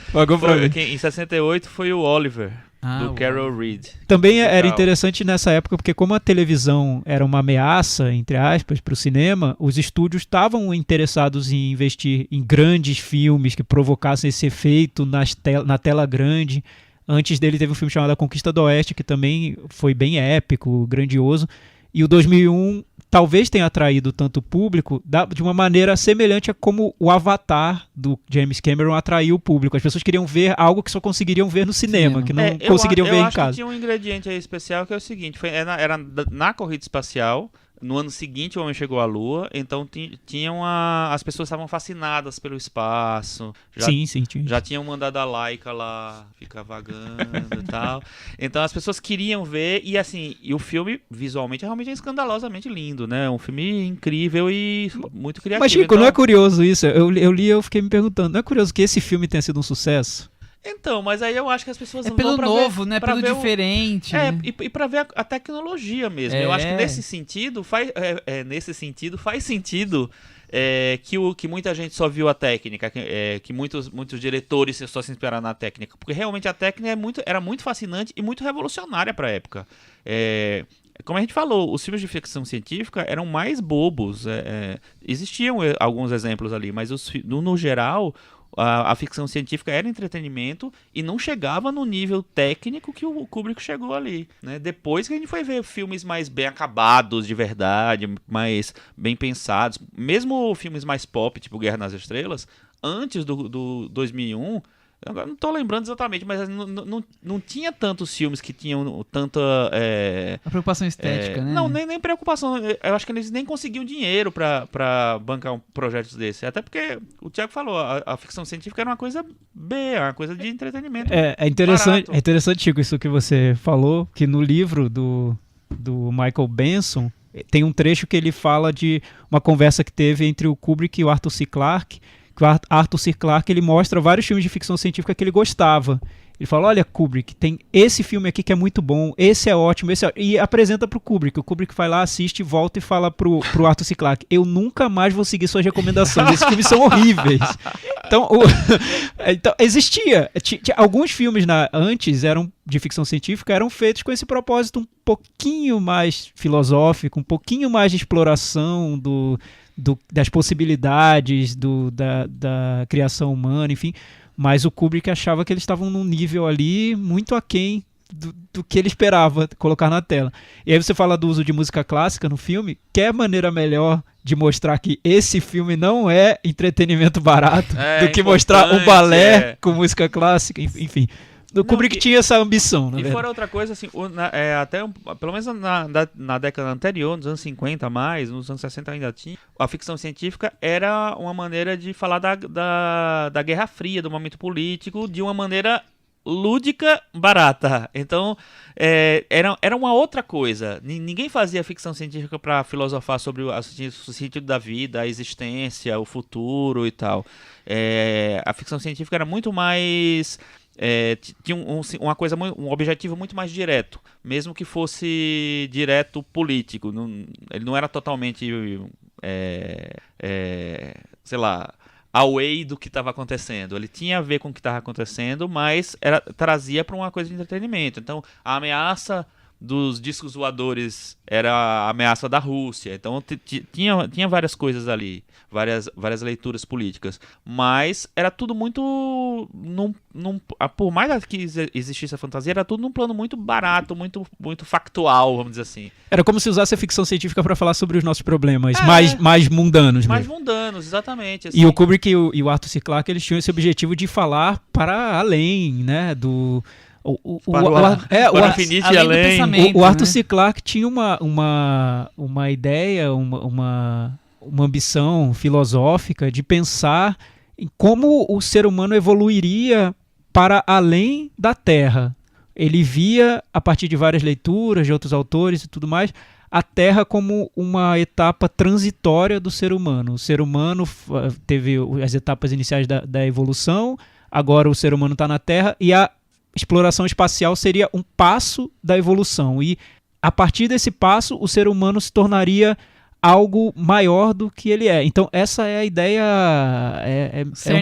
Em 68 foi o Oliver. Do Carol Reed. Também era interessante nessa época, porque como a televisão era uma ameaça, entre aspas, para o cinema, os estúdios estavam interessados em investir em grandes filmes que provocassem esse efeito na tela grande. Antes dele teve um filme chamado A Conquista do Oeste, que também foi bem épico, grandioso. E o 2001 talvez tenha atraído tanto o público de uma maneira semelhante a como o Avatar do James Cameron atraiu o público. As pessoas queriam ver algo que só conseguiriam ver no cinema, que não conseguiriam ver em casa. Eu acho que tinha um ingrediente aí especial que é o seguinte, era na corrida espacial. No ano seguinte o homem chegou à Lua, então as pessoas estavam fascinadas pelo espaço. Sim. Já tinham mandado a Laika lá ficar vagando e tal. Então as pessoas queriam ver, e o filme visualmente realmente é escandalosamente lindo, né? Um filme incrível e muito criativo. Mas Chico, não é curioso isso? Eu li e eu fiquei me perguntando, não é curioso que esse filme tenha sido um sucesso? Então, mas aí eu acho que as pessoas É não pelo vão pra novo, ver, né? pra Pelo ver diferente. É, né? e pra ver a tecnologia mesmo. Eu acho que nesse sentido faz sentido que muita gente só viu a técnica, que muitos diretores só se inspiraram na técnica, porque realmente a técnica era muito fascinante e muito revolucionária pra época. Como a gente falou, os filmes de ficção científica eram mais bobos. Existiam alguns exemplos ali, mas no geral a ficção científica era entretenimento e não chegava no nível técnico que o Kubrick chegou ali, né? Depois que a gente foi ver filmes mais bem acabados de verdade, mais bem pensados, mesmo filmes mais pop, tipo Guerra nas Estrelas, antes do 2001, eu não tô lembrando exatamente, mas não tinha tantos filmes que tinham tanta... A preocupação estética, né? Não, nem preocupação. Eu acho que eles nem conseguiam dinheiro pra bancar projetos desse. Até porque o Thiago falou, a ficção científica era uma coisa uma coisa de entretenimento. É interessante, barato. é interessante, Chico, isso que você falou, que no livro do Michael Benson tem um trecho que ele fala de uma conversa que teve entre o Kubrick e o Arthur C. Clarke, que o Arthur C. Clarke ele mostra vários filmes de ficção científica que ele gostava. Ele fala, olha, Kubrick, tem esse filme aqui que é muito bom, esse é ótimo, e apresenta pro Kubrick. O Kubrick vai lá, assiste, volta e fala pro Arthur C. Clarke, eu nunca mais vou seguir suas recomendações, esses filmes são horríveis. Então, existia. Alguns filmes antes de ficção científica eram feitos com esse propósito um pouquinho mais filosófico, um pouquinho mais de exploração das possibilidades da criação humana, enfim. Mas o Kubrick achava que eles estavam num nível ali muito aquém do que ele esperava colocar na tela. E aí você fala do uso de música clássica no filme, que é maneira melhor de mostrar que esse filme não é entretenimento barato do que mostrar um balé com música clássica, enfim. O Kubrick tinha essa ambição, na verdade. Fora outra coisa, assim, pelo menos na década anterior, nos anos 50 mais, nos anos 60 ainda tinha, a ficção científica era uma maneira de falar da Guerra Fria, do momento político, de uma maneira lúdica, barata. Então, era uma outra coisa. Ninguém fazia ficção científica para filosofar sobre o sentido da vida, a existência, o futuro e tal. A ficção científica era muito mais... tinha um objetivo muito mais direto, mesmo que fosse direto político. Ele não era totalmente sei lá, away do que estava acontecendo. Ele tinha a ver com o que estava acontecendo, mas trazia para uma coisa de entretenimento. Então a ameaça dos discos voadores era a ameaça da Rússia. Então tinha várias coisas ali, várias leituras políticas, mas era tudo muito por mais que existisse a fantasia, era tudo num plano muito barato, muito, muito factual, vamos dizer assim. Era como se usasse a ficção científica para falar sobre os nossos problemas mais mundanos. Mais mesmo. mundanos, exatamente. Assim. E o Kubrick e o Arthur C. Clarke, eles tinham esse objetivo de falar para além, né, do... Para o infinito e além. O Arthur C. Clarke tinha uma ideia, uma ambição filosófica de pensar em como o ser humano evoluiria para além da Terra. Ele via, a partir de várias leituras de outros autores e tudo mais, a Terra como uma etapa transitória do ser humano. O ser humano teve as etapas iniciais da evolução, agora o ser humano está na Terra e a exploração espacial seria um passo da evolução. E a partir desse passo, o ser humano se tornaria algo maior do que ele é. Então essa é a ideia,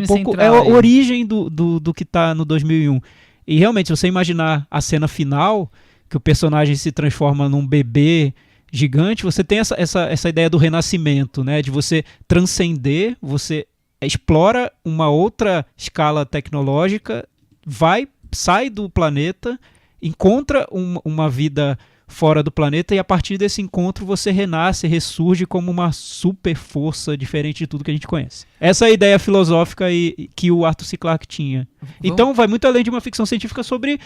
um pouco, a origem do que está no 2001. E realmente, se você imaginar a cena final, que o personagem se transforma num bebê gigante, você tem essa ideia do renascimento, né? De você transcender, você explora uma outra escala tecnológica, sai do planeta, encontra uma vida fora do planeta e a partir desse encontro você renasce, ressurge como uma super força diferente de tudo que a gente conhece. Essa é a ideia filosófica que o Arthur C. Clarke tinha. Então vai muito além de uma ficção científica sobre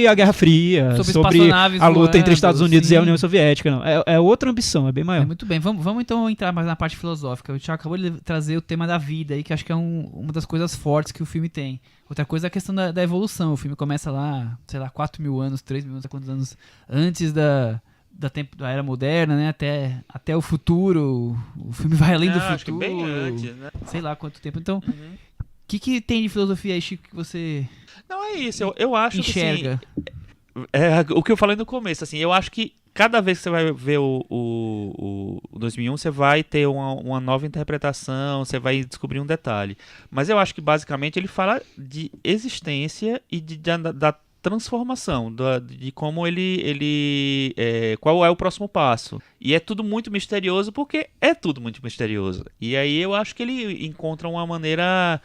a Guerra Fria, sobre a luta entre Estados Unidos e a União Soviética. Não. É outra ambição, é bem maior. Muito bem, vamos então entrar mais na parte filosófica. O Thiago acabou de trazer o tema da vida aí, que acho que é uma das coisas fortes que o filme tem. Outra coisa é a questão da evolução. O filme começa lá, sei lá, 4.000 anos, 3.000 anos, quantos anos antes da era moderna, né? Até o futuro. O filme vai além do futuro. Acho que bem antes, né? Sei lá quanto tempo. Então, que tem de filosofia aí, Chico, que você Não, é isso. Eu acho enxerga? que assim, o que eu falei no começo, assim, eu acho que cada vez que você vai ver o 2001, você vai ter uma nova interpretação, você vai descobrir um detalhe. Mas eu acho que basicamente ele fala de existência e da transformação, de como qual é o próximo passo. E é tudo muito misterioso porque é tudo muito misterioso. E aí eu acho que ele encontra uma maneira,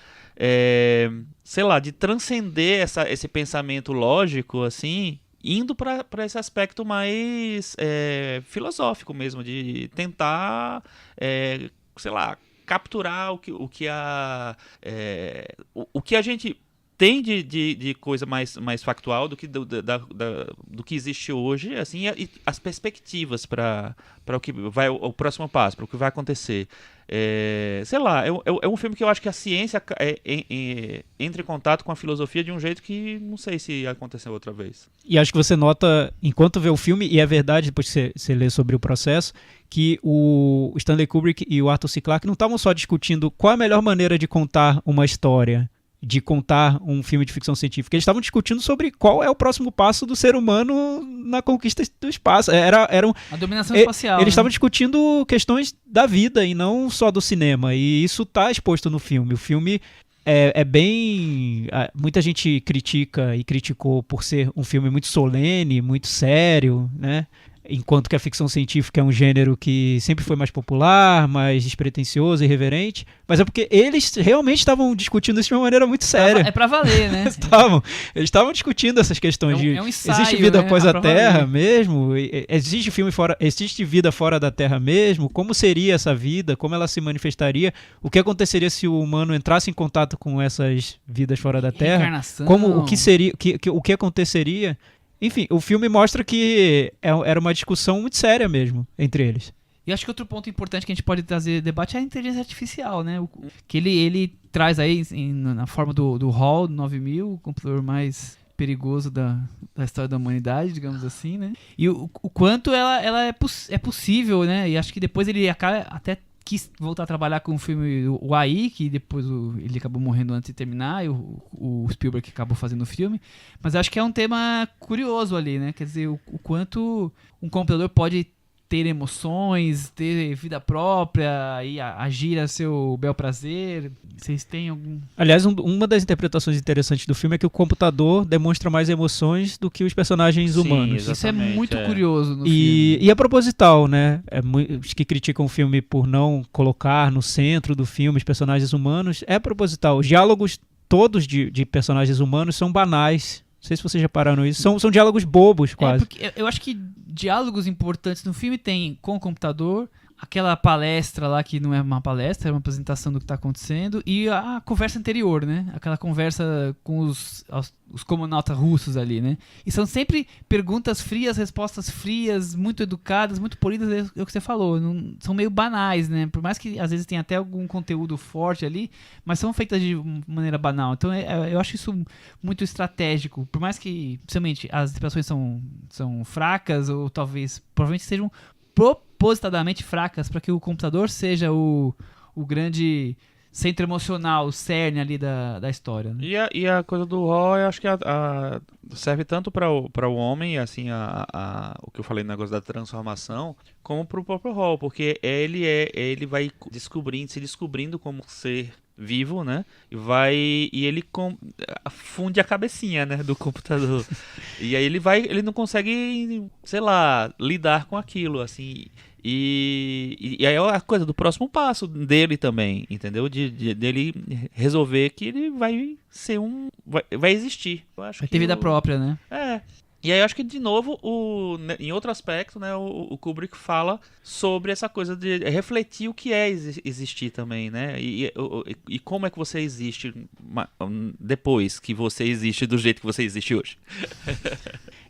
sei lá, de transcender esse pensamento lógico, assim, indo para esse aspecto mais filosófico mesmo, de tentar, sei lá, capturar o que a gente tem de coisa mais factual do que existe hoje, assim, e as perspectivas para o próximo passo, para o que vai acontecer. Sei lá, é um filme que eu acho que a ciência entra em contato com a filosofia de um jeito que não sei se aconteceu outra vez. E acho que você nota, enquanto vê o filme, e é verdade, depois que você lê sobre o processo, que o Stanley Kubrick e o Arthur C. Clarke não estavam só discutindo qual a melhor maneira de contar uma história, de contar um filme de ficção científica. Eles estavam discutindo sobre qual é o próximo passo do ser humano na conquista do espaço. A dominação espacial. Eles estavam discutindo questões da vida e não só do cinema. E isso está exposto no filme. O filme é bem... Muita gente critica e criticou por ser um filme muito solene, muito sério, né? Enquanto que a ficção científica é um gênero que sempre foi mais popular, mais despretensioso, irreverente, mas é porque eles realmente estavam discutindo isso de uma maneira muito séria. É pra valer, né? Eles estavam discutindo essas questões de ensaio, existe vida né? após a Terra valer. mesmo? Existe vida fora da Terra mesmo? Como seria essa vida? Como ela se manifestaria? O que aconteceria se o humano entrasse em contato com essas vidas fora da Terra? Reencarnação. O que seria, o que aconteceria? Enfim, o filme mostra que era uma discussão muito séria mesmo entre eles. E acho que outro ponto importante que a gente pode trazer debate é a inteligência artificial, né? Que ele traz aí na forma do HAL 9000, o computador mais perigoso da história da humanidade, digamos assim, né? E o quanto ela é possível, né? E acho que depois ele acaba até quis voltar a trabalhar com o filme O AI, que depois ele acabou morrendo antes de terminar, e o Spielberg que acabou fazendo o filme. Mas acho que é um tema curioso ali, né? Quer dizer, o quanto um computador pode ter emoções, ter vida própria e agir a seu bel prazer. Vocês têm algum... Aliás, uma das interpretações interessantes do filme é que o computador demonstra mais emoções do que os personagens humanos. Isso é muito curioso no filme. E é proposital, né? Os que criticam o filme por não colocar no centro do filme os personagens humanos, é proposital. Os diálogos todos de personagens humanos são banais. Não sei se vocês já pararam isso. São diálogos bobos, quase. Porque eu acho que diálogos importantes no filme tem com o computador, aquela palestra lá que não é uma palestra, é uma apresentação do que está acontecendo, e a conversa anterior, né? Aquela conversa com os cosmonautas russos ali, né? E são sempre perguntas frias, respostas frias, muito educadas, muito polidas, é o que você falou. São meio banais, né? Por mais que às vezes tenha até algum conteúdo forte ali, mas são feitas de maneira banal. Então eu acho isso muito estratégico. Por mais que, principalmente, as interpretações são fracas, ou provavelmente sejam propositadamente fracas para que o computador seja o grande centro emocional, o cerne ali da história. Né? E a coisa do Hall, eu acho que serve tanto para o homem, assim, o que eu falei no negócio da transformação, como para o próprio Hall, porque ele vai se descobrindo como ser vivo, né? E ele funde a cabecinha, né, do computador. E aí ele não consegue, sei lá, lidar com aquilo, assim. E aí é a coisa do próximo passo dele também, entendeu? Dele resolver que ele vai ser vai existir. Eu acho vai ter vida própria, né? E aí eu acho que, de novo, em outro aspecto, né, o Kubrick fala sobre essa coisa de refletir o que é existir também, né? E como é que você existe depois que você existe do jeito que você existe hoje.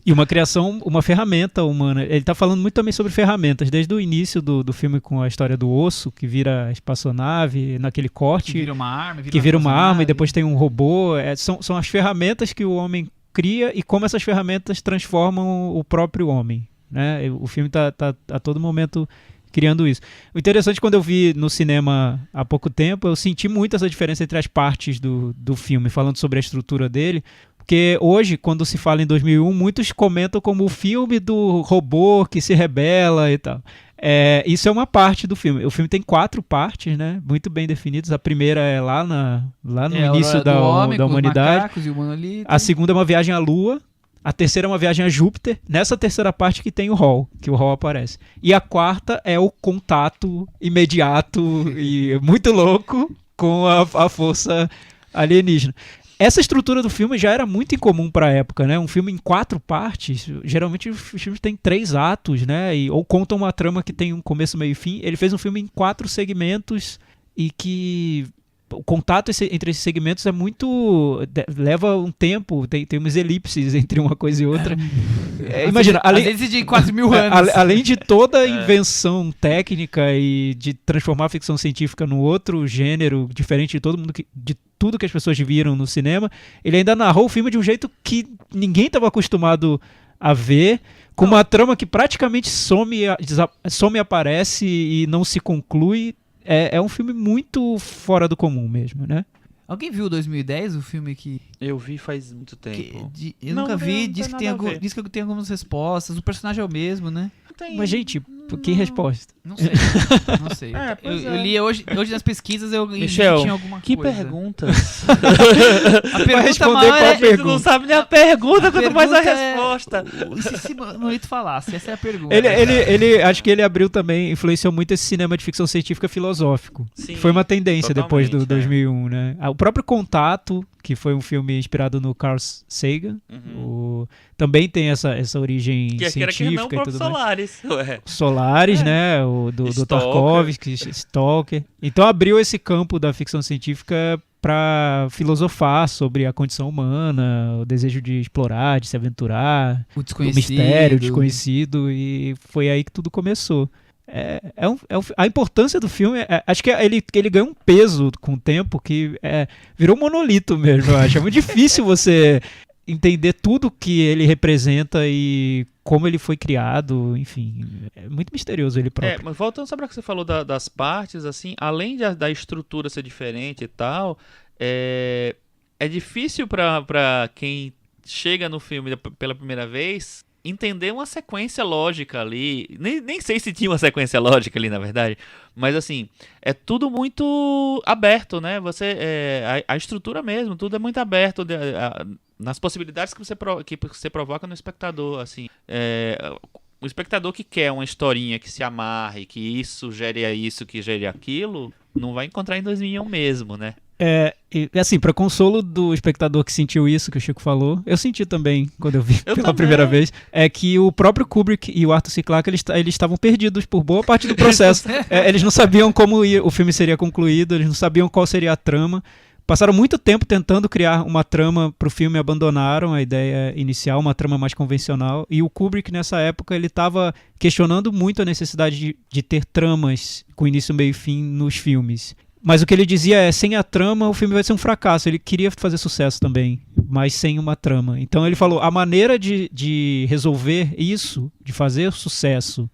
E uma criação, uma ferramenta humana. Ele está falando muito também sobre ferramentas, desde o início do filme com a história do osso, que vira espaçonave, naquele corte. Que vira uma arma. Que vira uma arma e depois tem um robô. São as ferramentas que o homem cria e como essas ferramentas transformam o próprio homem, né? O filme está a todo momento criando isso. O interessante, quando eu vi no cinema há pouco tempo, eu senti muito essa diferença entre as partes do filme, falando sobre a estrutura dele. Porque hoje, quando se fala em 2001, muitos comentam como o filme do robô que se rebela e tal. Isso é uma parte do filme. O filme tem 4 partes, né? Muito bem definidas. A primeira é lá no início da humanidade. Os macacos e o monolito. A segunda é uma viagem à Lua. A terceira é uma viagem a Júpiter. Nessa terceira parte que tem o Hall, que o Hall aparece. E a quarta é o contato imediato e muito louco com a força alienígena. Essa estrutura do filme já era muito incomum para a época, né? Um filme em 4 partes, geralmente os filmes têm 3 atos, né? Ou contam uma trama que tem um começo, meio e fim. Ele fez um filme em 4 segmentos e que o contato entre esses segmentos é muito... leva um tempo, tem umas elipses entre uma coisa e outra. Imagina, às vezes de 4.000 anos. Além de toda a invenção técnica e de transformar a ficção científica num outro gênero diferente de todo mundo de tudo que as pessoas viram no cinema, ele ainda narrou o filme de um jeito que ninguém estava acostumado a ver, com uma trama que praticamente some e aparece e não se conclui. É um filme muito fora do comum mesmo, né? Alguém viu 2010, o filme que... Eu vi faz muito tempo. Eu nunca vi, diz que tem algumas respostas, o personagem é o mesmo, né? Mas, gente, que resposta? Não sei, não sei. Eu li hoje nas pesquisas, Michel, tinha alguma que coisa. perguntas? A pergunta maior qual a é... pergunta? Tu não sabe nem a pergunta, quanto mais a resposta. Se Manolito falasse, essa é a pergunta. Ele acho que ele abriu também, influenciou muito esse cinema de ficção científica filosófico. Sim, foi uma tendência depois do totalmente, 2001, né? O próprio Contato, que foi um filme inspirado no Carl Sagan, também tem essa origem científica não, e tudo mais. Solaris. Ué. Solaris, né? O do Stalker. Tarkovsky, Stalker. Então abriu esse campo da ficção científica para filosofar sobre a condição humana, o desejo de explorar, de se aventurar, o o mistério, o desconhecido, e foi aí que tudo começou. A importância do filme, acho que ele ganhou um peso com o tempo que virou um monolito mesmo, eu acho. É muito difícil você entender tudo que ele representa e como ele foi criado, enfim, é muito misterioso ele próprio. Mas voltando sobre o que você falou das partes, assim, além da estrutura ser diferente e tal, é difícil pra quem chega no filme pela primeira vez entender uma sequência lógica ali. Nem sei se tinha uma sequência lógica ali, na verdade, mas assim, é tudo muito aberto, né? A estrutura mesmo, tudo é muito aberto nas possibilidades que você provoca no espectador, assim. O espectador que quer uma historinha que se amarre, que isso gere isso, que gere aquilo, não vai encontrar em 2001 mesmo, né? E assim, para consolo do espectador que sentiu isso que o Chico falou, eu senti também quando eu vi pela primeira vez, é que o próprio Kubrick e o Arthur C. Clarke eles estavam perdidos por boa parte do processo. Eles não sabiam como o filme seria concluído, eles não sabiam qual seria a trama. Passaram muito tempo tentando criar uma trama para o filme, abandonaram a ideia inicial, uma trama mais convencional. E o Kubrick, nessa época, ele estava questionando muito a necessidade de ter tramas com início, meio e fim nos filmes. Mas o que ele dizia sem a trama o filme vai ser um fracasso. Ele queria fazer sucesso também, mas sem uma trama. Então ele falou, a maneira de resolver isso, de fazer sucesso,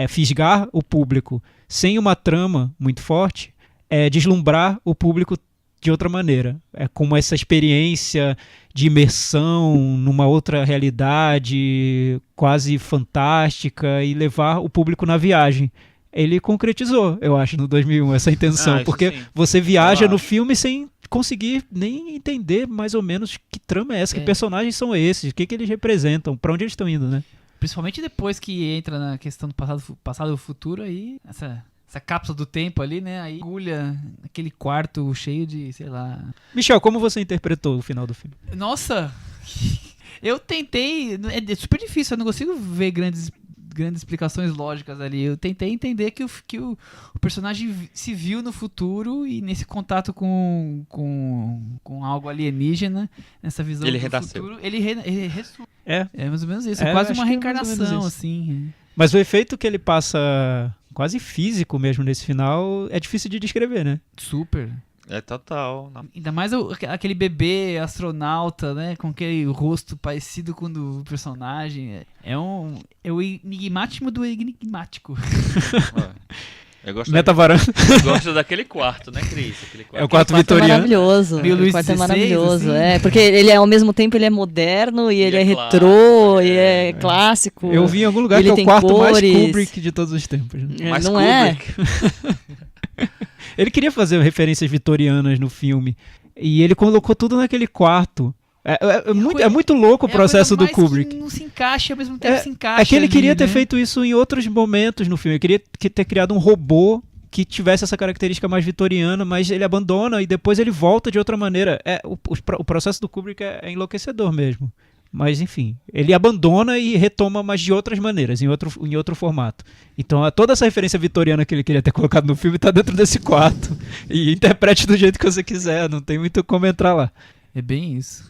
fisgar o público sem uma trama muito forte, é deslumbrar o público de outra maneira. É como essa experiência de imersão numa outra realidade quase fantástica e levar o público na viagem. Ele concretizou, eu acho, no 2001, essa intenção, porque sim, você viaja no filme sem conseguir nem entender mais ou menos que trama é essa, que personagens são esses, o que eles representam, pra onde eles estão indo, né? Principalmente depois que entra na questão do passado e futuro, aí essa cápsula do tempo ali, né? Aí agulha aquele quarto cheio de, sei lá... Michel, como você interpretou o final do filme? Nossa! Eu tentei... É super difícil, eu não consigo ver grandes explicações lógicas ali. Eu tentei entender que o personagem se viu no futuro e nesse contato com algo alienígena, nessa visão do futuro, ele ressurge. É mais ou menos isso. É quase uma reencarnação, assim. Mas o efeito que ele passa... quase físico mesmo nesse final, é difícil de descrever, né? Super. É total. Ainda mais aquele bebê astronauta, né? Com aquele rosto parecido com o do personagem. É o enigmático do enigmático. Eu gosto, Metavaranda. gosto daquele quarto, né, Cris? Aquele quarto. É o quarto O quarto é vitoriano. maravilhoso. Meio O Luís quarto é XVI, maravilhoso. assim. É, porque ele ao mesmo tempo ele é moderno e ele é clássico, retrô e é clássico. Eu vi em algum lugar Ele que é o tem quarto mais cores. Kubrick de todos os tempos. Né? Mas não Kubrick. Ele queria fazer referências vitorianas no filme. E ele colocou tudo naquele quarto. É muito louco o processo do Kubrick. Que não se encaixa, ao mesmo tempo se encaixa. É que ele ali, queria ter né? feito isso em outros momentos no filme. Ele queria ter criado um robô que tivesse essa característica mais vitoriana, mas ele abandona e depois ele volta de outra maneira. O processo do Kubrick é enlouquecedor mesmo. Mas, enfim, ele abandona e retoma, mas de outras maneiras, em outro formato. Então, toda essa referência vitoriana que ele queria ter colocado no filme está dentro desse quarto. E interprete do jeito que você quiser, não tem muito como entrar lá. É bem isso.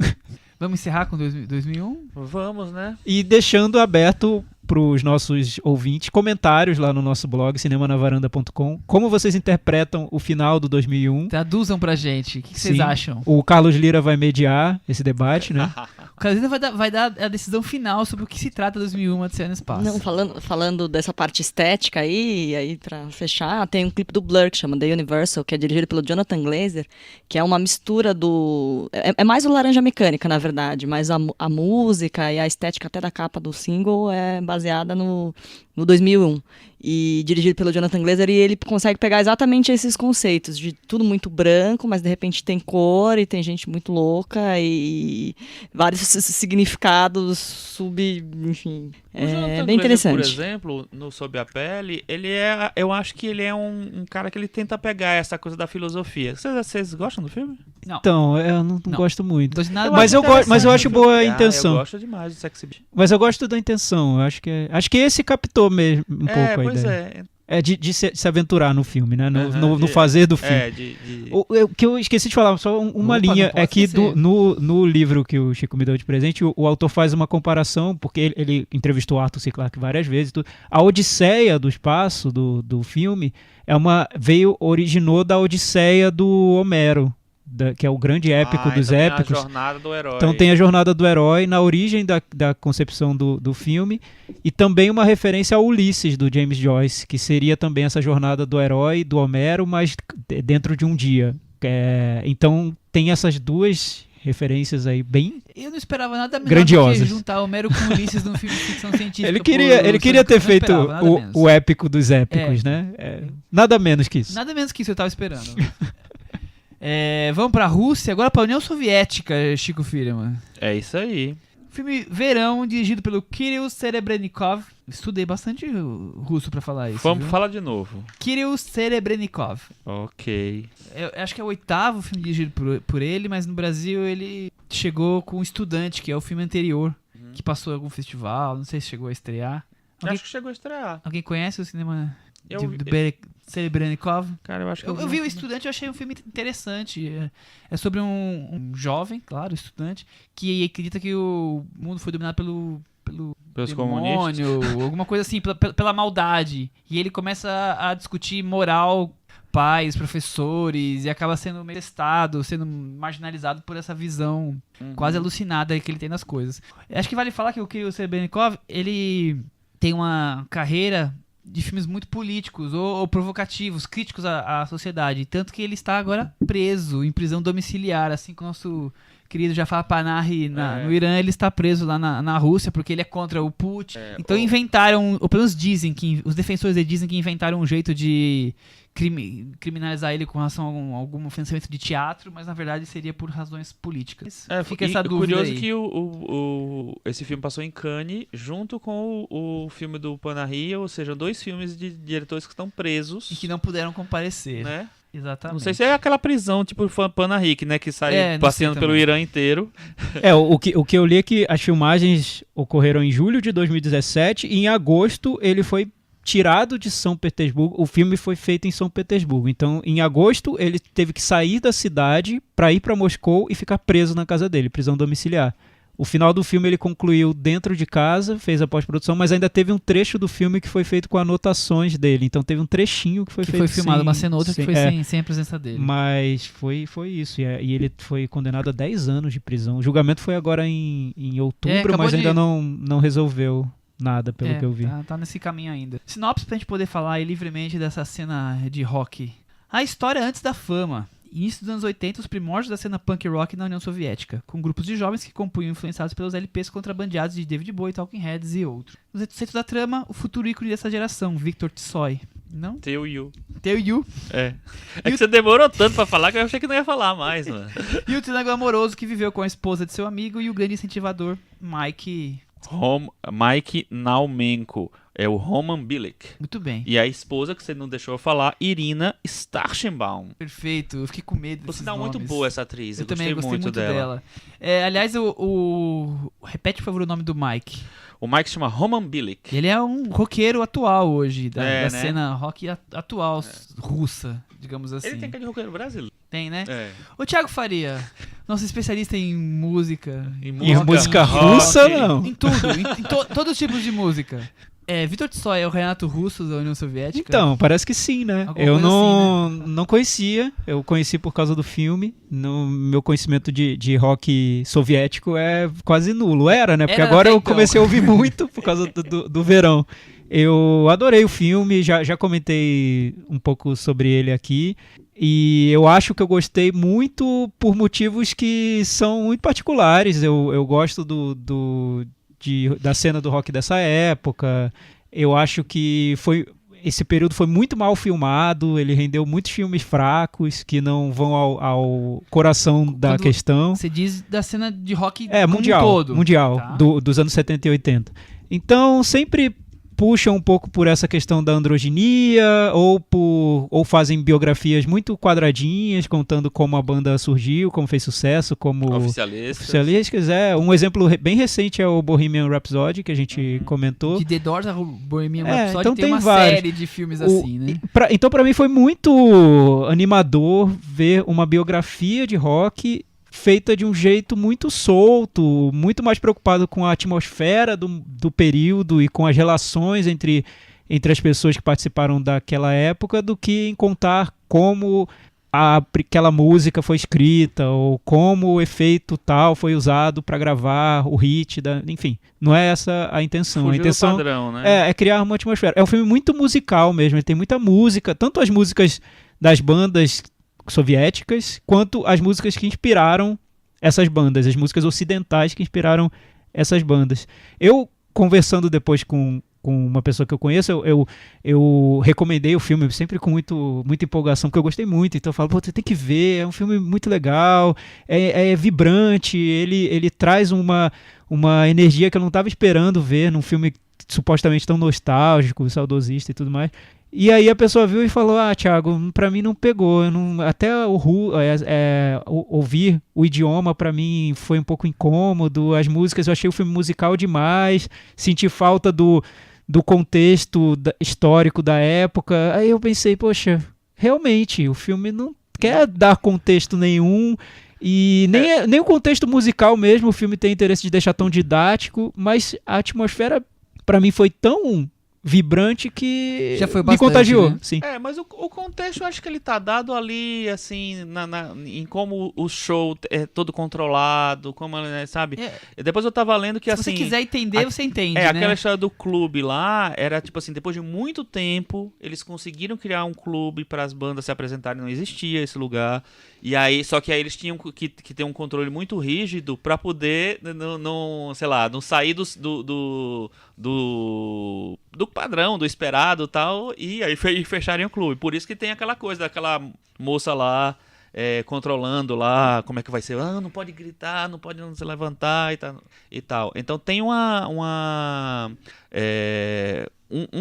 Vamos encerrar com 2001? Vamos, né? E deixando aberto para os nossos ouvintes comentários lá no nosso blog, cinemanavaranda.com, como vocês interpretam o final do 2001. Traduzam pra gente. O que vocês Sim. acham? O Carlos Lira vai mediar esse debate, né? O Casina vai dar a decisão final sobre o que se trata 2001 Odisseia no Espaço. Não, falando dessa parte estética aí, e aí pra fechar, tem um clipe do Blur que chama The Universal, que é dirigido pelo Jonathan Glazer, que é uma mistura do... É mais o Laranja Mecânica, na verdade, mas a música e a estética até da capa do single é baseada no 2001. E dirigido pelo Jonathan Glazer, e ele consegue pegar exatamente esses conceitos de tudo muito branco, mas de repente tem cor e tem gente muito louca e vários significados enfim, O Jonathan bem Glazer, interessante. por exemplo, no Sob a Pele, eu acho que ele é um cara que ele tenta pegar essa coisa da filosofia. Vocês gostam do filme? Não. Então, eu não Não. gosto muito. Nada Mas eu acho boa a Eu intenção. gosto demais do Sexy Beast. Mas eu gosto da intenção. Eu acho que esse captou mesmo um pouco a Pois ideia. é. É de se aventurar no filme, né? Aham, No fazer do filme. O que eu esqueci de falar, só uma Opa, linha, não pode é que esquecer. no livro que o Chico me deu de presente, o autor faz uma comparação, porque ele entrevistou Arthur C. Clarke várias vezes. A Odisseia do espaço do filme originou da Odisseia do Homero, que é o grande épico dos então épicos. Tem a jornada do herói. Então tem a jornada do herói na origem da concepção do filme e também uma referência ao Ulisses, do James Joyce, que seria também essa jornada do herói, do Homero, mas dentro de um dia. Então tem essas duas referências aí bem... Eu não esperava nada menos Grandiosas. do que juntar Homero com Ulisses num filme de ficção científica. Ele queria ter feito o o épico dos épicos, né? Nada menos que isso. Nada menos que isso eu tava esperando. Vamos pra Rússia, agora pra União Soviética, Chico Firman. É isso aí. Filme Verão, dirigido pelo Kirill Serebrennikov. Estudei bastante russo pra falar isso. Vamos viu? falar de novo. Kirill Serebrennikov. Ok. Eu acho que é o 8º filme dirigido por ele, mas no Brasil ele chegou com Estudante, que é o filme anterior, que passou em algum festival, não sei se chegou a estrear. Acho que chegou a estrear. Alguém conhece o cinema Eu- do Serebrennikov? Cara, eu acho que Eu vi o Estudante, eu achei um filme interessante. É sobre um jovem, claro, estudante, que acredita que o mundo foi dominado Pelos comunistas. demônio, alguma coisa assim, pela maldade. E ele começa a discutir moral, pais, professores, e acaba sendo meio testado, sendo marginalizado por essa visão quase alucinada que ele tem das coisas. Acho que vale falar que o Kirill Serebrennikov, ele tem uma carreira de filmes muito políticos ou provocativos, críticos à sociedade. Tanto que ele está agora preso, em prisão domiciliar, assim como o nosso querido Jafar Panahi no Irã, ele está preso lá na Rússia, porque ele é contra o Putin. Então inventaram, ou pelo menos dizem, os defensores dele dizem que inventaram um jeito de criminalizar ele com relação a algum financiamento de teatro, mas na verdade seria por razões políticas. Fica essa dúvida curioso aí. que esse filme passou em Cannes junto com o filme do Panahi, ou seja, 2 filmes de diretores que estão presos, E que não puderam comparecer. né? Exatamente. Não sei se é aquela prisão tipo Panahi, né, que sai não sei passeando pelo também. Irã inteiro. O que eu li é que as filmagens ocorreram em julho de 2017 e em agosto ele foi tirado de São Petersburgo. O filme foi feito em São Petersburgo. Então, em agosto, ele teve que sair da cidade para ir para Moscou e ficar preso na casa dele, prisão domiciliar. O final do filme ele concluiu dentro de casa, fez a pós-produção, mas ainda teve um trecho do filme que foi feito com anotações dele. Então teve um trechinho que foi Que feito foi filmado sem, uma cena ou outra que foi sem, sem a presença dele. Mas foi isso. E ele foi condenado a 10 anos de prisão. O julgamento foi agora em outubro, acabou mas ainda de- não resolveu nada, pelo que eu vi. Tá nesse caminho ainda. Sinopse pra gente poder falar aí livremente dessa cena de rock. A história antes da fama. Início dos anos 80, os primórdios da cena punk rock na União Soviética, com grupos de jovens que compunham influenciados pelos LPs contrabandeados de David Bowie, Talking Heads e outros. No centro da trama, o futuro ícone dessa geração, Viktor Tsoi. Não? Teu Yu. Teu Yu. É que você demorou tanto pra falar que eu achei que não ia falar mais, mano. E o triângulo amoroso que viveu com a esposa de seu amigo e o grande incentivador, Mike. Mike Naumenko. É o Roman Bilic. Muito bem. E a esposa, que você não deixou eu falar, Irina Starchenbaum. Perfeito. Eu fiquei com medo Por desses sinal, muito nomes. boa essa atriz. Eu também gostei muito muito dela. dela. Aliás, repete, por favor, o nome do Mike. O Mike se chama Roman Bilic. Ele é um roqueiro atual hoje, da Né? cena rock atual, russa, digamos assim. Ele tem cara de roqueiro brasileiro. Tem, né? É. Ô, Thiago Faria, nosso especialista em música. E música russa, não. Em tudo, em todos os tipos de música. Viktor Tsoi é o Renato Russo da União Soviética? Então, parece que sim, né? Alguma Eu coisa não conhecia, eu conheci por causa do filme. No meu conhecimento de rock soviético é quase nulo. Era, né? Porque Era agora até eu então. comecei a ouvir muito por causa do verão. Eu adorei o filme, já comentei um pouco sobre ele aqui. E eu acho que eu gostei muito por motivos que são muito particulares. Eu gosto da cena do rock dessa época. Eu acho que esse período foi muito mal filmado, ele rendeu muitos filmes fracos que não vão ao coração da Quando questão. Você diz da cena de rock como Mundial, um todo. mundial, Tá. dos anos 70 e 80. Então, sempre puxa um pouco por essa questão da androginia, ou fazem biografias muito quadradinhas, contando como a banda surgiu, como fez sucesso, como... Oficialistas, um exemplo bem recente é o Bohemian Rhapsody, que a gente comentou. De The Doors a Bohemian Rhapsody então tem tem uma vários. série de filmes assim, né? Então, pra mim, foi muito animador ver uma biografia de rock feita de um jeito muito solto, muito mais preocupado com a atmosfera do período e com as relações entre as pessoas que participaram daquela época, do que em contar como aquela música foi escrita ou como o efeito tal foi usado para gravar o hit, enfim, não é essa a intenção. Fugiu A intenção do padrão, né? é criar uma atmosfera. É um filme muito musical mesmo, ele tem muita música, tanto as músicas das bandas soviéticas, quanto as músicas que inspiraram essas bandas, as músicas ocidentais que inspiraram essas bandas. Eu, conversando depois com uma pessoa que eu conheço, eu recomendei o filme sempre com muita empolgação, porque eu gostei muito, então eu falo, você tem que ver, é um filme muito legal, é vibrante, ele traz uma energia que eu não estava esperando ver num filme supostamente tão nostálgico, saudosista e tudo mais. E aí a pessoa viu e falou, Thiago, pra mim não pegou, até ouvir o idioma pra mim foi um pouco incômodo, as músicas, eu achei o filme musical demais, senti falta do contexto histórico da época. Aí eu pensei, poxa, realmente, o filme não quer dar contexto nenhum, e nem o contexto musical mesmo, o filme tem interesse de deixar tão didático, mas a atmosfera pra mim foi tão vibrante que Já foi me bastante, contagiou. né? Sim. Mas o contexto eu acho que ele tá dado ali, assim, em como o show é todo controlado, como, sabe? Depois eu tava lendo que, Se assim... você quiser entender, você entende, né? aquela história do clube lá, era tipo assim, depois de muito tempo, eles conseguiram criar um clube para as bandas se apresentarem, não existia esse lugar. E aí, só que aí eles tinham que ter um controle muito rígido para poder, não sair do padrão, do esperado e tal, e aí fecharem o clube. Por isso que tem aquela coisa daquela moça lá controlando lá como é que vai ser. Não pode gritar, não pode não se levantar e tal. Então tem um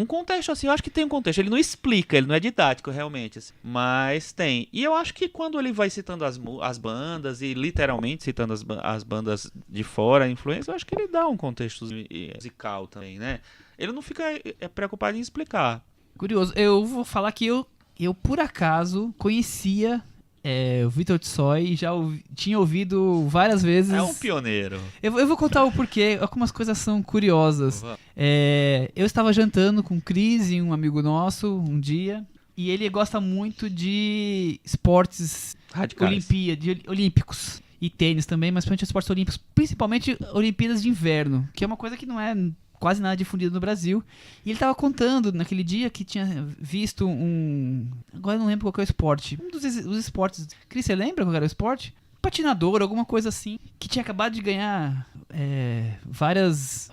contexto assim, eu acho que tem um contexto. Ele não explica, ele não é didático realmente, assim, mas tem. E eu acho que quando ele vai citando as bandas e literalmente citando as bandas de fora, a influência, eu acho que ele dá um contexto musical também, né? Ele não fica preocupado em explicar. Curioso. Eu vou falar que eu por acaso, conhecia o Vitor Tsoi já tinha ouvido várias vezes. É um pioneiro. Eu vou contar o porquê, algumas coisas são curiosas. Eu estava jantando com o Cris e um amigo nosso um dia, e ele gosta muito de esportes Radicais. olímpicos. E tênis também, mas principalmente esportes olímpicos, principalmente Olimpíadas de Inverno, que é uma coisa que não é quase nada difundida no Brasil. E ele estava contando naquele dia que tinha visto agora eu não lembro qual que é o esporte. Um dos esportes. Cris, você lembra qual era o esporte? Patinador, alguma coisa assim, que tinha acabado de ganhar várias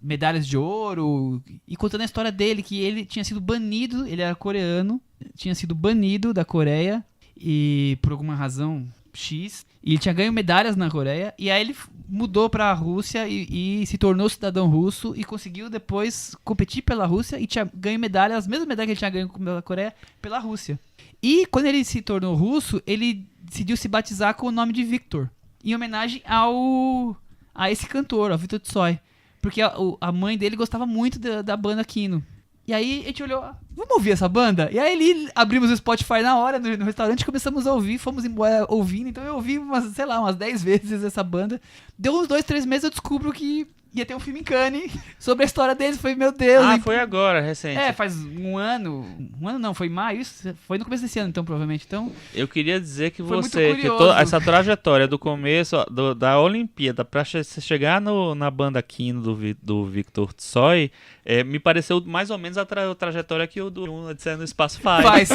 medalhas de ouro, e contando a história dele, que ele tinha sido banido, ele era coreano, tinha sido banido da Coreia, e por alguma razão X, e ele tinha ganho medalhas na Coreia, e aí ele mudou para a Rússia e se tornou cidadão russo e conseguiu depois competir pela Rússia e tinha ganho medalhas, as mesmas medalhas que ele tinha ganho pela Coreia, pela Rússia. E quando ele se tornou russo, ele decidiu se batizar com o nome de Victor, em homenagem a esse cantor, ao Vitor Tsoi, porque a mãe dele gostava muito da banda Kino. E aí a gente olhou, vamos ouvir essa banda? E aí abrimos o Spotify na hora, no restaurante, e começamos a ouvir, fomos embora ouvindo. Então eu ouvi umas 10 vezes essa banda. Deu uns 2-3 meses, eu descubro que ia ter um filme em Cannes sobre a história deles. Foi, meu Deus. Foi agora, recente. Faz um ano. Um ano não, foi em maio. Isso foi no começo desse ano, então, provavelmente. Então, eu queria dizer que foi você, muito curioso. essa trajetória do começo da Olimpíada pra você chegar na banda Kino do Victor Tsoi, me pareceu mais ou menos a trajetória que o do Odisseia no Espaço faz.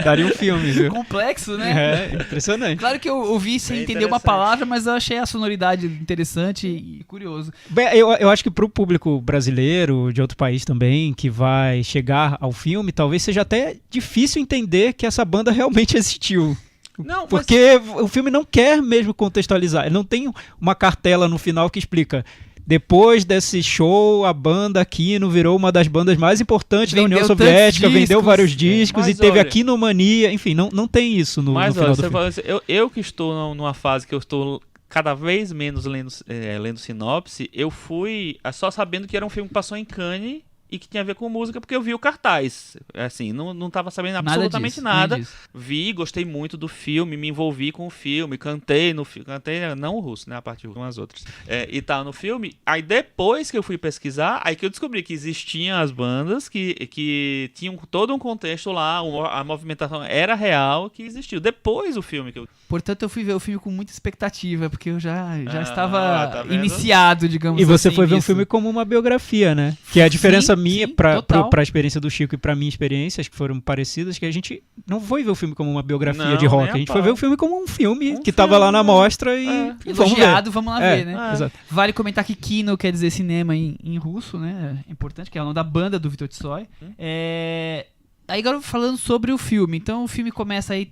Daria um filme, viu? Complexo, né? Impressionante. Claro que eu ouvi sem Bem entender uma palavra, mas eu achei a sonoridade interessante e curioso. Bem, eu acho que pro público brasileiro, de outro país também, que vai chegar ao filme, talvez seja até difícil entender que essa banda realmente existiu. Não, porque o filme não quer mesmo contextualizar. Ele não tem uma cartela no final que explica: depois desse show, a banda Kino virou uma das bandas mais importantes da União Soviética, vendeu vários discos e teve a Kinomania. Enfim, não tem isso no final do filme. Eu que estou numa fase que eu estou cada vez menos lendo sinopse, eu fui só sabendo que era um filme que passou em Cannes e que tinha a ver com música, porque eu vi o cartaz. Assim, não tava sabendo absolutamente nada. Vi, gostei muito do filme, me envolvi com o filme, cantei no filme. Cantei, não o russo, né? A parte russa, as outras. E tal, no filme. Aí depois que eu fui pesquisar, aí que eu descobri que existiam as bandas, que tinham todo um contexto lá, a movimentação era real, que existiu. Depois o filme que eu... Portanto, eu fui ver o filme com muita expectativa, porque eu já estava tá vendo? iniciado, digamos assim. E você foi ver um nisso. filme como uma biografia, né? Que é a diferença minha pra experiência do Chico e pra minha experiência, acho que foram parecidas, que a gente não foi ver o filme como uma biografia de rock, a gente foi ver o filme como um filme que tava lá na mostra e elogiado, vamos lá ver, né? Exato. Vale comentar que Kino quer dizer cinema em russo, né? É importante, que é o nome da banda do Vitor Tsoi. Aí agora falando sobre o filme. Então o filme começa aí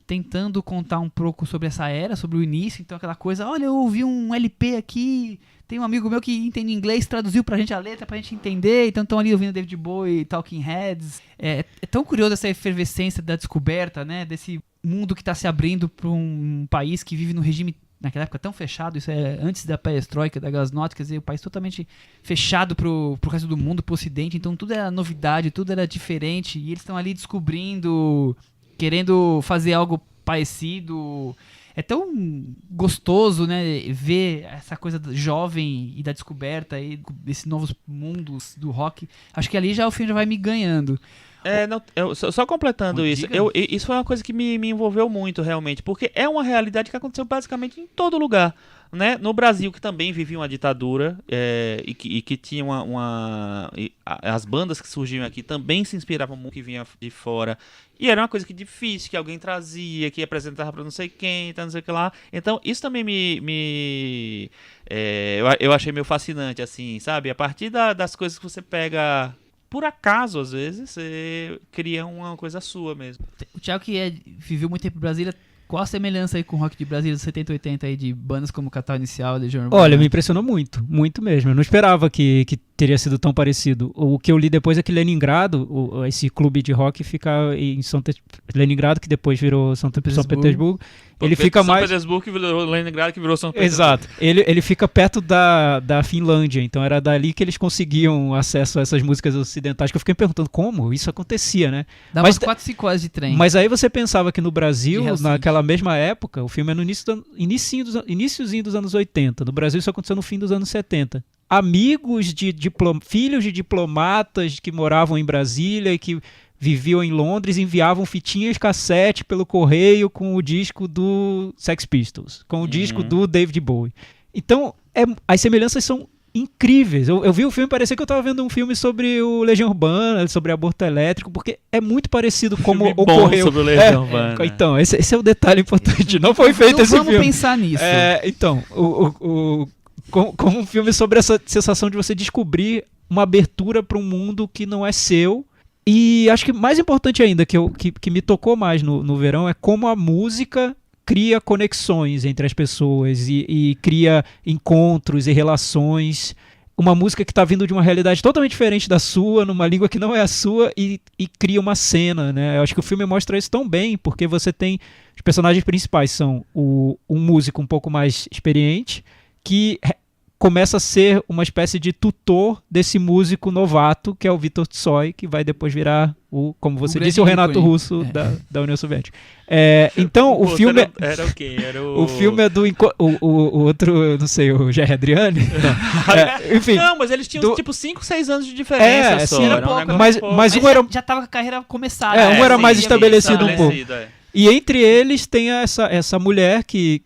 tentando contar um pouco sobre essa era, sobre o início. Então aquela coisa, olha, eu ouvi um LP aqui, tem um amigo meu que entende inglês, traduziu pra gente a letra pra gente entender, então estão ali ouvindo David Bowie, Talking Heads. É tão curioso essa efervescência da descoberta, né, desse mundo que tá se abrindo pra um país que vive num regime, naquela época, tão fechado. Isso é antes da perestroika, da glasnost, quer dizer, o país totalmente fechado pro resto do mundo, pro ocidente, então tudo era novidade, tudo era diferente, e eles estão ali descobrindo, querendo fazer algo parecido. É tão gostoso, né, ver essa coisa jovem e da descoberta e desses novos mundos do rock. Acho que ali o filme já vai me ganhando. Só completando isso, isso foi uma coisa que me envolveu muito realmente, porque é uma realidade que aconteceu basicamente em todo lugar, né? No Brasil, que também vivia uma ditadura e que tinha as bandas que surgiam aqui também se inspiravam muito, que vinha de fora, e era uma coisa que difícil, que alguém trazia, que apresentava para não sei quem, não sei o que lá. Então isso também eu achei meio fascinante, assim, sabe? A partir das coisas que você pega por acaso, às vezes, você cria uma coisa sua mesmo. O Thiago, que viveu muito tempo em Brasília, qual a semelhança aí com o rock de Brasília dos 70 e 80 aí, de bandas como Capital Inicial, Legião Urbana? Olha, me impressionou muito, muito mesmo. Eu não esperava que teria sido tão parecido. O que eu li depois é que Leningrado, esse clube de rock, fica em Leningrado, que depois virou São Petersburgo. Ele fica mais... São Petersburgo que virou Leningrado, que virou São Petersburgo. Exato. Ele fica perto da Finlândia, então era dali que eles conseguiam acesso a essas músicas ocidentais, que eu fiquei me perguntando como isso acontecia, né? Dá umas 4, 5 horas de trem. Mas aí você pensava que no Brasil, De Helsinki. naquela mesma época, o filme é no iniciozinho dos anos 80. No Brasil isso aconteceu no fim dos anos 70. Amigos filhos de diplomatas que moravam em Brasília e que viviam em Londres enviavam fitinhas cassete pelo correio com o disco do Sex Pistols, com o disco do David Bowie. Então, as semelhanças são incríveis. Eu vi o filme e parecia que eu estava vendo um filme sobre o Legião Urbana, sobre aborto elétrico, porque é muito parecido como ocorreu. Sobre o Legião Urbana. Então, esse é o detalhe importante. Não foi feito Não esse filme. vamos pensar nisso. Então, como um filme sobre essa sensação de você descobrir uma abertura para um mundo que não é seu. E acho que mais importante ainda, que me tocou mais no verão, é como a música cria conexões entre as pessoas e cria encontros e relações. Uma música que está vindo de uma realidade totalmente diferente da sua, numa língua que não é a sua, e cria uma cena, né? Eu acho que o filme mostra isso tão bem, porque você tem... Os personagens principais são um músico um pouco mais experiente, que começa a ser uma espécie de tutor desse músico novato, que é o Vitor Tsoi, que vai depois virar, como você disse, o Renato Russo da União Soviética. Então, o filme... Era o quê? Era o... O filme é do... O outro, não sei, o Jair Adriani? Enfim. Não, mas eles tinham tipo 5, 6 anos de diferença só. Sim, era pouco, mas um era... Já tava com a carreira começada. Um era mais estabelecido um pouco. É. E entre eles tem essa mulher que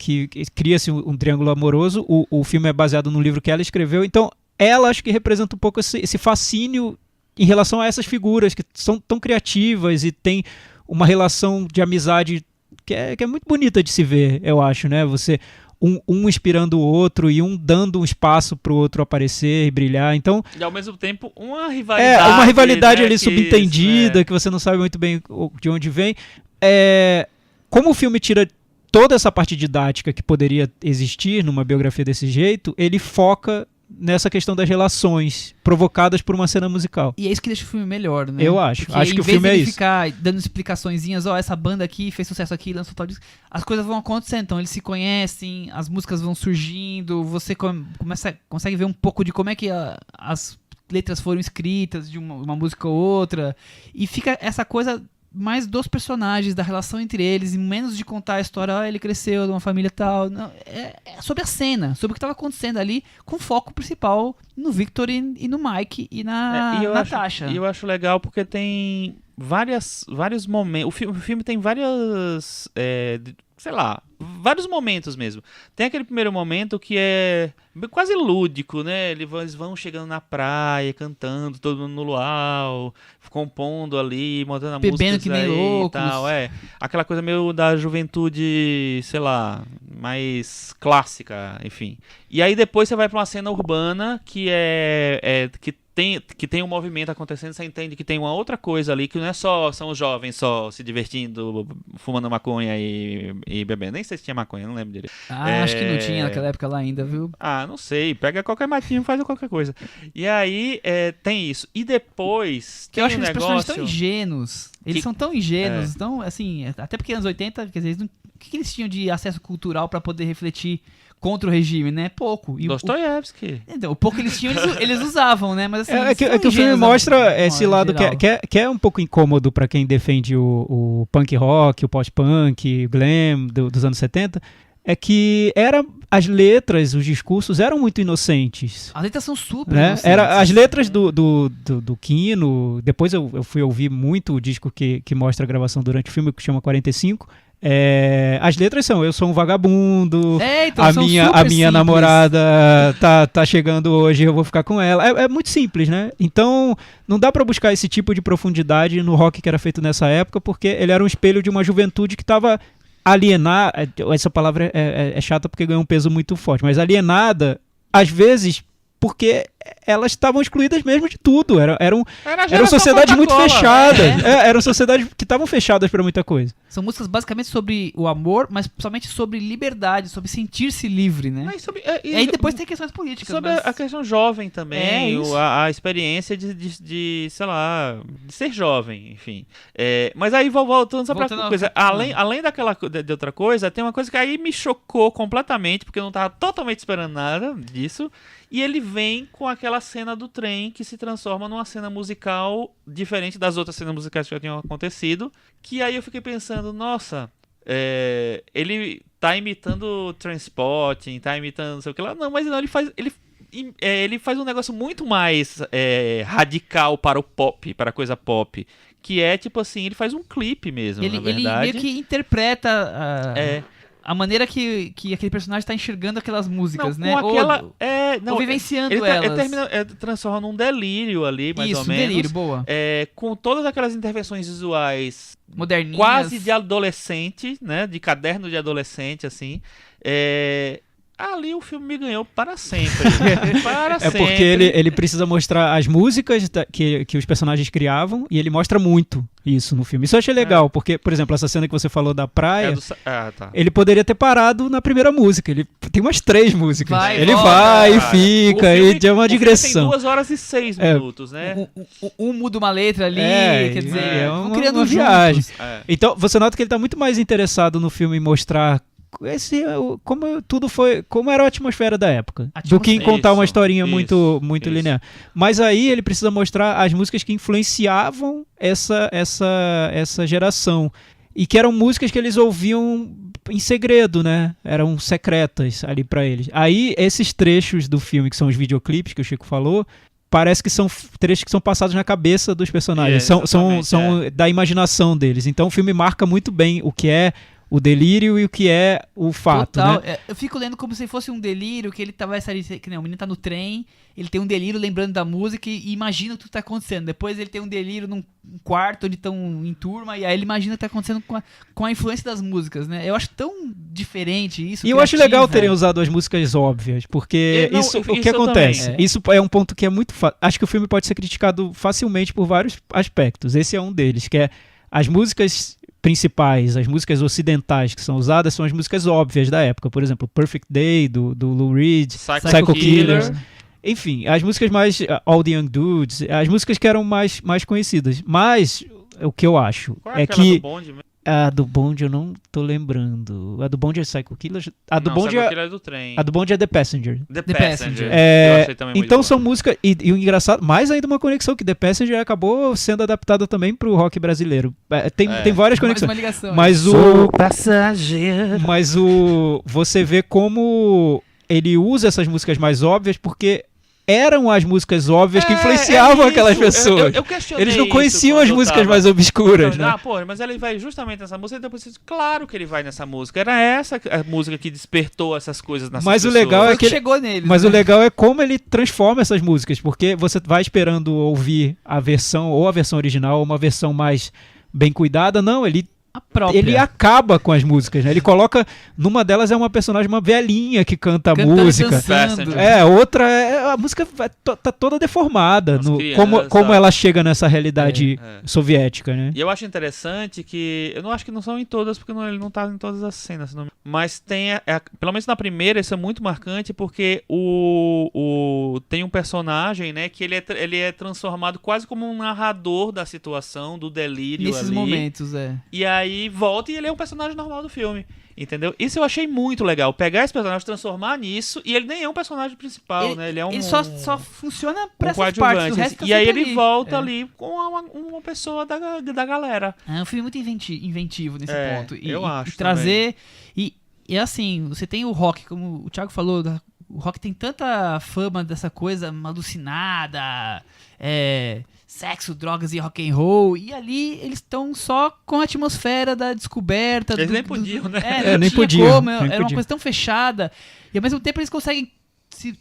cria-se um triângulo amoroso. O filme é baseado num livro que ela escreveu. Então, ela acho que representa um pouco esse fascínio em relação a essas figuras que são tão criativas e tem uma relação de amizade que é muito bonita de se ver, eu acho, né? Você... Um inspirando o outro e um dando um espaço pro outro aparecer e brilhar. Então, e ao mesmo tempo, uma rivalidade. Uma rivalidade, né, ali que subentendida, que você não sabe muito bem de onde vem. Como o filme tira toda essa parte didática que poderia existir numa biografia desse jeito, ele foca nessa questão das relações provocadas por uma cena musical. E é isso que deixa o filme melhor, né? Eu acho. Porque acho que o filme é isso. Ficar dando explicaçõezinhas, essa banda aqui fez sucesso aqui, lançou tal disco. As coisas vão acontecendo, então eles se conhecem, as músicas vão surgindo, você consegue ver um pouco de como é que as letras foram escritas de uma música ou outra, e fica essa coisa mais dos personagens, da relação entre eles, e menos de contar a história, ele cresceu de uma família tal. Não, é sobre a cena, sobre o que estava acontecendo ali, com foco principal no Victor e no Mike e na Natasha. E eu acho legal porque tem vários momentos. O filme tem várias... sei lá, vários momentos mesmo. Tem aquele primeiro momento que é quase lúdico, né? Eles vão chegando na praia, cantando, todo mundo no luau, compondo ali, montando a música. Bebendo que nem loucos. E tal, aquela coisa meio da juventude, sei lá, mais clássica, enfim. E aí depois você vai pra uma cena urbana que que tem um movimento acontecendo, você entende que tem uma outra coisa ali, que não é só são os jovens só se divertindo, fumando maconha e bebendo. Nem sei se tinha maconha, não lembro direito. Acho que não tinha naquela época lá ainda, viu? Não sei. Pega qualquer matinho e faz qualquer coisa. E aí tem isso. E depois que eu acho que os personagens tão ingênuos. Eles são tão ingênuos, tão assim, até porque anos 80, quer dizer, o que eles tinham de acesso cultural para poder refletir contra o regime, né? Pouco. Dostoiévski. Então, o pouco que eles tinham, eles usavam, né? Mas assim, que o filme mostra esse lado que é um pouco incômodo para quem defende o punk rock, o post-punk, o glam dos anos 70, é que as letras, os discursos eram muito inocentes. As letras são super inocentes. As letras do Quino, depois eu fui ouvir muito o disco que mostra a gravação durante o filme, que chama 45. As letras são: eu sou um vagabundo, então a minha namorada tá chegando hoje, eu vou ficar com ela. É muito simples, né? Então não dá pra buscar esse tipo de profundidade no rock que era feito nessa época, porque ele era um espelho de uma juventude que estava alienada. Essa palavra é chata porque ganhou um peso muito forte, mas alienada às vezes porque elas estavam excluídas mesmo de tudo. Eram Era a geração sociedades muito Coca-Cola. fechadas. Eram sociedades que estavam fechadas para muita coisa. São músicas basicamente sobre o amor, mas principalmente sobre liberdade, sobre sentir-se livre, né? Mas sobre- E aí depois tem questões políticas. Sobre mas... a questão jovem também, É, isso. a experiência de, sei lá, de ser jovem, enfim. Mas aí, voltando só pra Voltando ao coisa, capítulo. além daquela de outra coisa, tem uma coisa que aí me chocou completamente, porque eu não tava totalmente esperando nada disso, e ele vem com aquela cena do trem que se transforma numa cena musical diferente das outras cenas musicais que já tinham acontecido, que aí eu fiquei pensando, nossa... ele tá imitando Trainspotting, tá imitando não sei o que lá. Não, mas não, ele faz um negócio muito mais radical para o pop, para a coisa pop. Que é tipo assim, ele faz um clipe mesmo, Ele, na ele verdade. meio que interpreta É. a maneira que aquele personagem tá enxergando aquelas músicas, Não, né? com aquela. Ou vivenciando ele elas. transforma num delírio ali, mais Isso, ou menos. delírio, boa. Com todas aquelas intervenções visuais Moderninhas. quase de adolescente, né? De caderno de adolescente, assim. Ali o filme me ganhou para sempre. Para É sempre. porque ele precisa mostrar as músicas que os personagens criavam e ele mostra muito isso no filme. Isso eu achei legal, porque, por exemplo, essa cena que você falou da praia, Tá. ele poderia ter parado na primeira música. Ele tem umas 3 músicas. Vai, ele volta, vai e cara. fica, O e filme- tem uma o filme digressão. Tem 2 horas e 6 minutos, né? Um muda uma letra ali, quer dizer, é vão uma criando viagem. juntos. Então, você nota que ele tá muito mais interessado no filme em mostrar como era a atmosfera da época, do que em contar uma Isso, historinha isso. muito linear. Mas aí ele precisa mostrar as músicas que influenciavam essa geração e que eram músicas que eles ouviam em segredo, né? Eram secretas ali pra eles. Aí esses trechos do filme, que são os videoclipes que o Chico falou, parece que são trechos que são passados na cabeça dos personagens, são da imaginação deles. Então o filme marca muito bem o que é o delírio e o que é o fato, Total. né? Eu fico lendo como se fosse um delírio, que ele vai sair, que nem o menino tá no trem, ele tem um delírio lembrando da música e imagina o que tá acontecendo. Depois ele tem um delírio num quarto onde estão em turma, e aí ele imagina o que tá acontecendo com a influência das músicas, né? Eu acho tão diferente isso. E eu acho legal criativo. terem usado as músicas óbvias, porque Não, o que isso acontece? também. Isso é um ponto que é muito acho que o filme pode ser criticado facilmente por vários aspectos. Esse é um deles, que é as músicas principais, as músicas ocidentais que são usadas são as músicas óbvias da época. Por exemplo, Perfect Day, do Lou Reed, Psycho Killers. Enfim, as músicas mais All the Young Dudes, as músicas que eram mais conhecidas. Mas o que eu acho Qual é aquela que do bonde mesmo? a do Bond eu não tô lembrando. A do Bond é Psycho Killers? A do Não, Bond Psycho é Killers do trem. a do Bond é The Passenger. The The Passenger. Passenger. Eu achei também muito Então boa. são músicas. E o engraçado, mais ainda uma conexão que The Passenger acabou sendo adaptada também pro rock brasileiro. Tem várias Mais conexões. uma ligação. Mas Sou passageiro. você vê como ele usa essas músicas mais óbvias porque eram as músicas óbvias que influenciavam aquelas isso. pessoas. Eu questionei Eles não isso conheciam quando as eu músicas tava- mais obscuras, né? Ah, pô, mas ele vai justamente nessa música e depois você diz, claro que ele vai nessa música. Era essa a música que despertou essas coisas nessas Mas o pessoas. legal Foi é o que ele- chegou nele. Mas o legal é como ele transforma essas músicas, porque você vai esperando ouvir a versão original ou uma versão mais bem cuidada. Não, ele A própria. ele acaba com as músicas, né? Ele coloca, numa delas é uma personagem, uma velhinha que canta a Cantando e música. dançando. Outra a música tá toda deformada, As no, crianças. como ela chega nessa realidade É. soviética, né? E eu acho interessante que. Eu não acho que não são em todas, porque ele não tá em todas as cenas. Mas tem. Pelo menos na primeira, isso é muito marcante, porque tem um personagem, né? Que ele é transformado quase como um narrador da situação, do delírio Nesses ali. momentos, E aí volta e ele é um personagem normal do filme. Entendeu? Isso eu achei muito legal. Pegar esse personagem, transformar nisso, e ele nem é um personagem principal, né? Ele é um. Ele só funciona pra um essas partes. coadjuvante. O resto tá E aí sempre ele volta É. ali com uma pessoa da galera. É um filme muito inventivo nesse É, ponto. eu acho E trazer. E assim, você tem o rock, como o Thiago falou, o rock tem tanta fama dessa coisa alucinada, sexo, drogas e rock and roll. E ali eles estão só com a atmosfera da descoberta. Eles nem podiam, né? Não nem tinha podiam, como, nem era uma podiam. coisa tão fechada. E ao mesmo tempo eles conseguem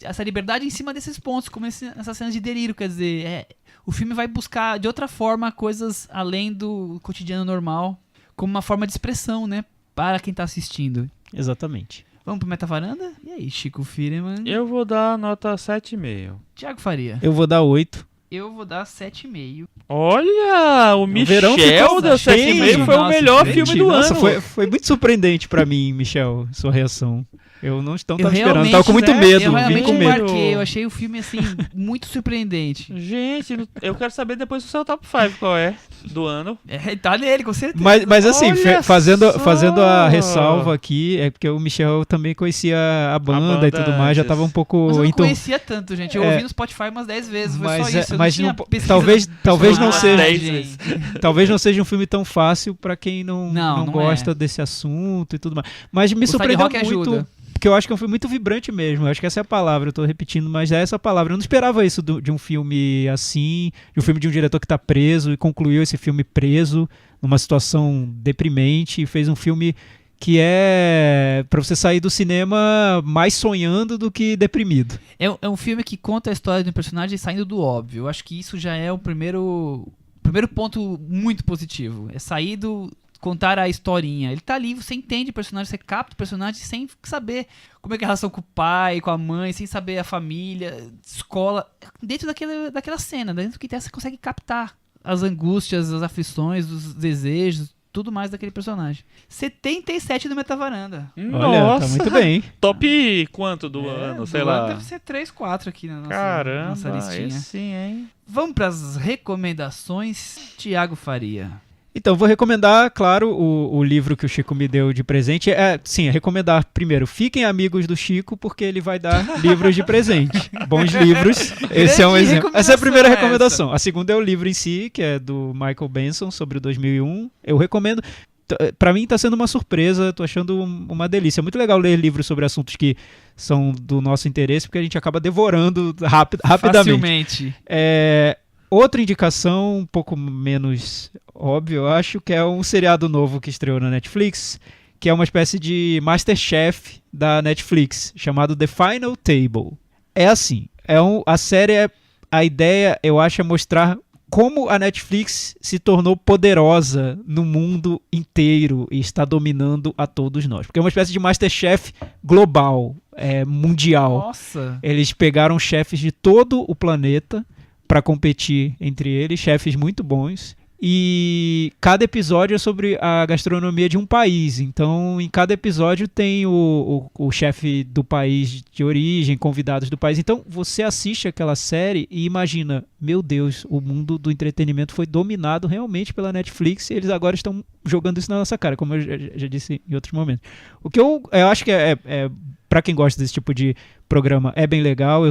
essa liberdade em cima desses pontos, como essas cenas de delírio. Quer dizer, o filme vai buscar de outra forma coisas além do cotidiano normal, como uma forma de expressão, né? Para quem tá assistindo. Exatamente. Vamos pro Metavaranda? E aí, Chico Firman? Eu vou dar nota 7,5. Thiago Faria? Eu vou dar 8. Eu vou dar 7,5. Olha, o verão ficou Michel deu cheio. 7,5, foi o Nossa, melhor gente, filme do Nossa, ano. foi muito surpreendente pra mim, Michel, sua reação. Eu não estava Eu esperando, realmente, tava com muito né? medo, Eu vim realmente com medo. embarquei. Eu achei o filme, assim, muito surpreendente. Gente, eu quero saber depois o seu top 5 qual é do ano. É, tá nele, com certeza. Mas assim, Olha fazendo só! a ressalva aqui, é porque o Michel também conhecia a banda e tudo mais, já antes. tava um pouco... Mas eu não então, conhecia tanto, gente. Eu É. ouvi no Spotify umas 10 vezes. Foi Mas só é- isso. Eu mas não não- tinha pesquisa talvez não sobre seja- personagem. 10 vezes. talvez não seja um filme tão fácil pra quem não Não gosta é. desse assunto e tudo mais. Mas me Gostar de surpreendeu rock muito... ajuda. Porque eu acho que é um filme muito vibrante mesmo. Eu acho que essa é a palavra, eu tô repetindo, mas é essa a palavra. Eu não esperava isso de um filme assim, de um filme de um diretor que tá preso e concluiu esse filme preso, numa situação deprimente, e fez um filme que é pra você sair do cinema mais sonhando do que deprimido. É um filme que conta a história de um personagem saindo do óbvio. Eu acho que isso já é o primeiro ponto muito positivo. É sair do... contar a historinha. Ele tá ali, você entende o personagem, você capta o personagem sem saber como é que é a relação com o pai, com a mãe, sem saber a família, escola. Dentro daquela cena, dentro do que tem, você consegue captar as angústias, as aflições, os desejos, tudo mais daquele personagem. 77 do Metavaranda. Olha, Nossa, tá muito bem. top quanto do ano, sei do lá. ano deve ser 3, 4 aqui na nossa Caramba, listinha. esse sim, hein? Vamos pras recomendações, Thiago Faria. Então, vou recomendar, claro, o livro que o Chico me deu de presente. Sim, recomendar primeiro, fiquem amigos do Chico, porque ele vai dar livros de presente. Bons livros. Esse é um Grande exemplo. Essa é a primeira recomendação recomendação. A segunda é o livro em si, que é do Michael Benson, sobre o 2001. Eu recomendo. Pra mim tá sendo uma surpresa, tô achando uma delícia. É muito legal ler livros sobre assuntos que são do nosso interesse, porque a gente acaba devorando rapidamente. Facilmente. Outra indicação, um pouco menos óbvio, eu acho, que é um seriado novo que estreou na Netflix, que é uma espécie de Masterchef da Netflix, chamado The Final Table. É assim, a série, a ideia, eu acho, é mostrar como a Netflix se tornou poderosa no mundo inteiro e está dominando a todos nós. Porque é uma espécie de Masterchef global, mundial. Nossa. Eles pegaram chefes de todo o planeta para competir entre eles, chefes muito bons. E cada episódio é sobre a gastronomia de um país. Então, em cada episódio tem o chefe do país de origem, convidados do país. Então, você assiste aquela série e imagina, meu Deus, o mundo do entretenimento foi dominado realmente pela Netflix e eles agora estão jogando isso na nossa cara, como eu já disse em outros momentos. O que eu acho que para quem gosta desse tipo de programa, é bem legal.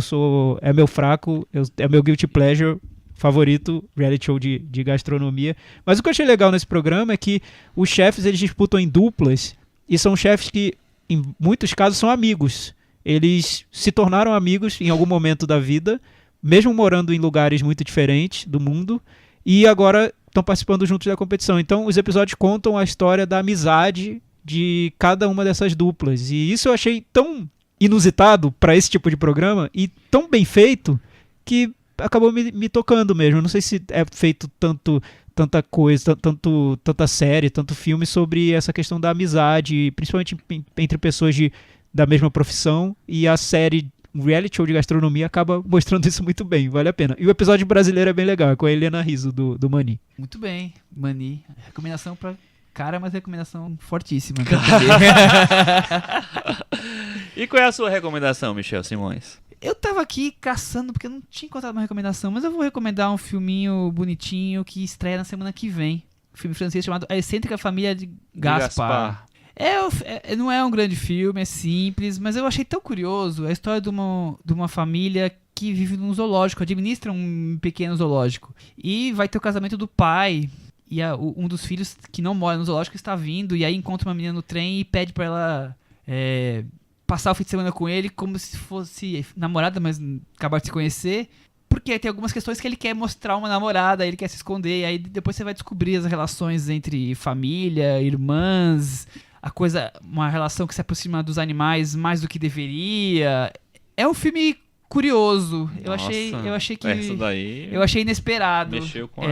É meu fraco, é meu guilty pleasure favorito, reality show de gastronomia. Mas o que eu achei legal nesse programa é que os chefes, eles disputam em duplas e são chefes que, em muitos casos, são amigos. Eles se tornaram amigos em algum momento da vida, mesmo morando em lugares muito diferentes do mundo, e agora estão participando juntos da competição. Então, os episódios contam a história da amizade de cada uma dessas duplas. E isso eu achei tão inusitado para esse tipo de programa e tão bem feito que acabou me tocando mesmo. Não sei se é feito tanta coisa, tanta série, tanto filme sobre essa questão da amizade, principalmente entre pessoas da mesma profissão, e a série, um reality show de gastronomia, acaba mostrando isso muito bem, vale a pena. E o episódio brasileiro é bem legal, é com a Helena Rizzo, do Mani. Muito bem, Mani. Recomendação pra cara, mas recomendação fortíssima. E qual é a sua recomendação, Michel Simões? Eu tava aqui caçando, porque eu não tinha encontrado uma recomendação, mas eu vou recomendar um filminho bonitinho que estreia na semana que vem. Um filme francês chamado A Excêntrica Família de Gaspar. Não é um grande filme, é simples, mas eu achei tão curioso a história de uma família que vive num zoológico, administra um pequeno zoológico. E vai ter o casamento do pai, e um dos filhos que não mora no zoológico está vindo, e aí encontra uma menina no trem e pede pra ela passar o fim de semana com ele como se fosse namorada, mas acabar de se conhecer. Porque tem algumas questões que ele quer mostrar uma namorada, ele quer se esconder, e aí depois você vai descobrir as relações entre família, irmãs, uma relação que se aproxima dos animais mais do que deveria. É um filme curioso. Eu achei que Essa daí eu achei inesperado. mexeu com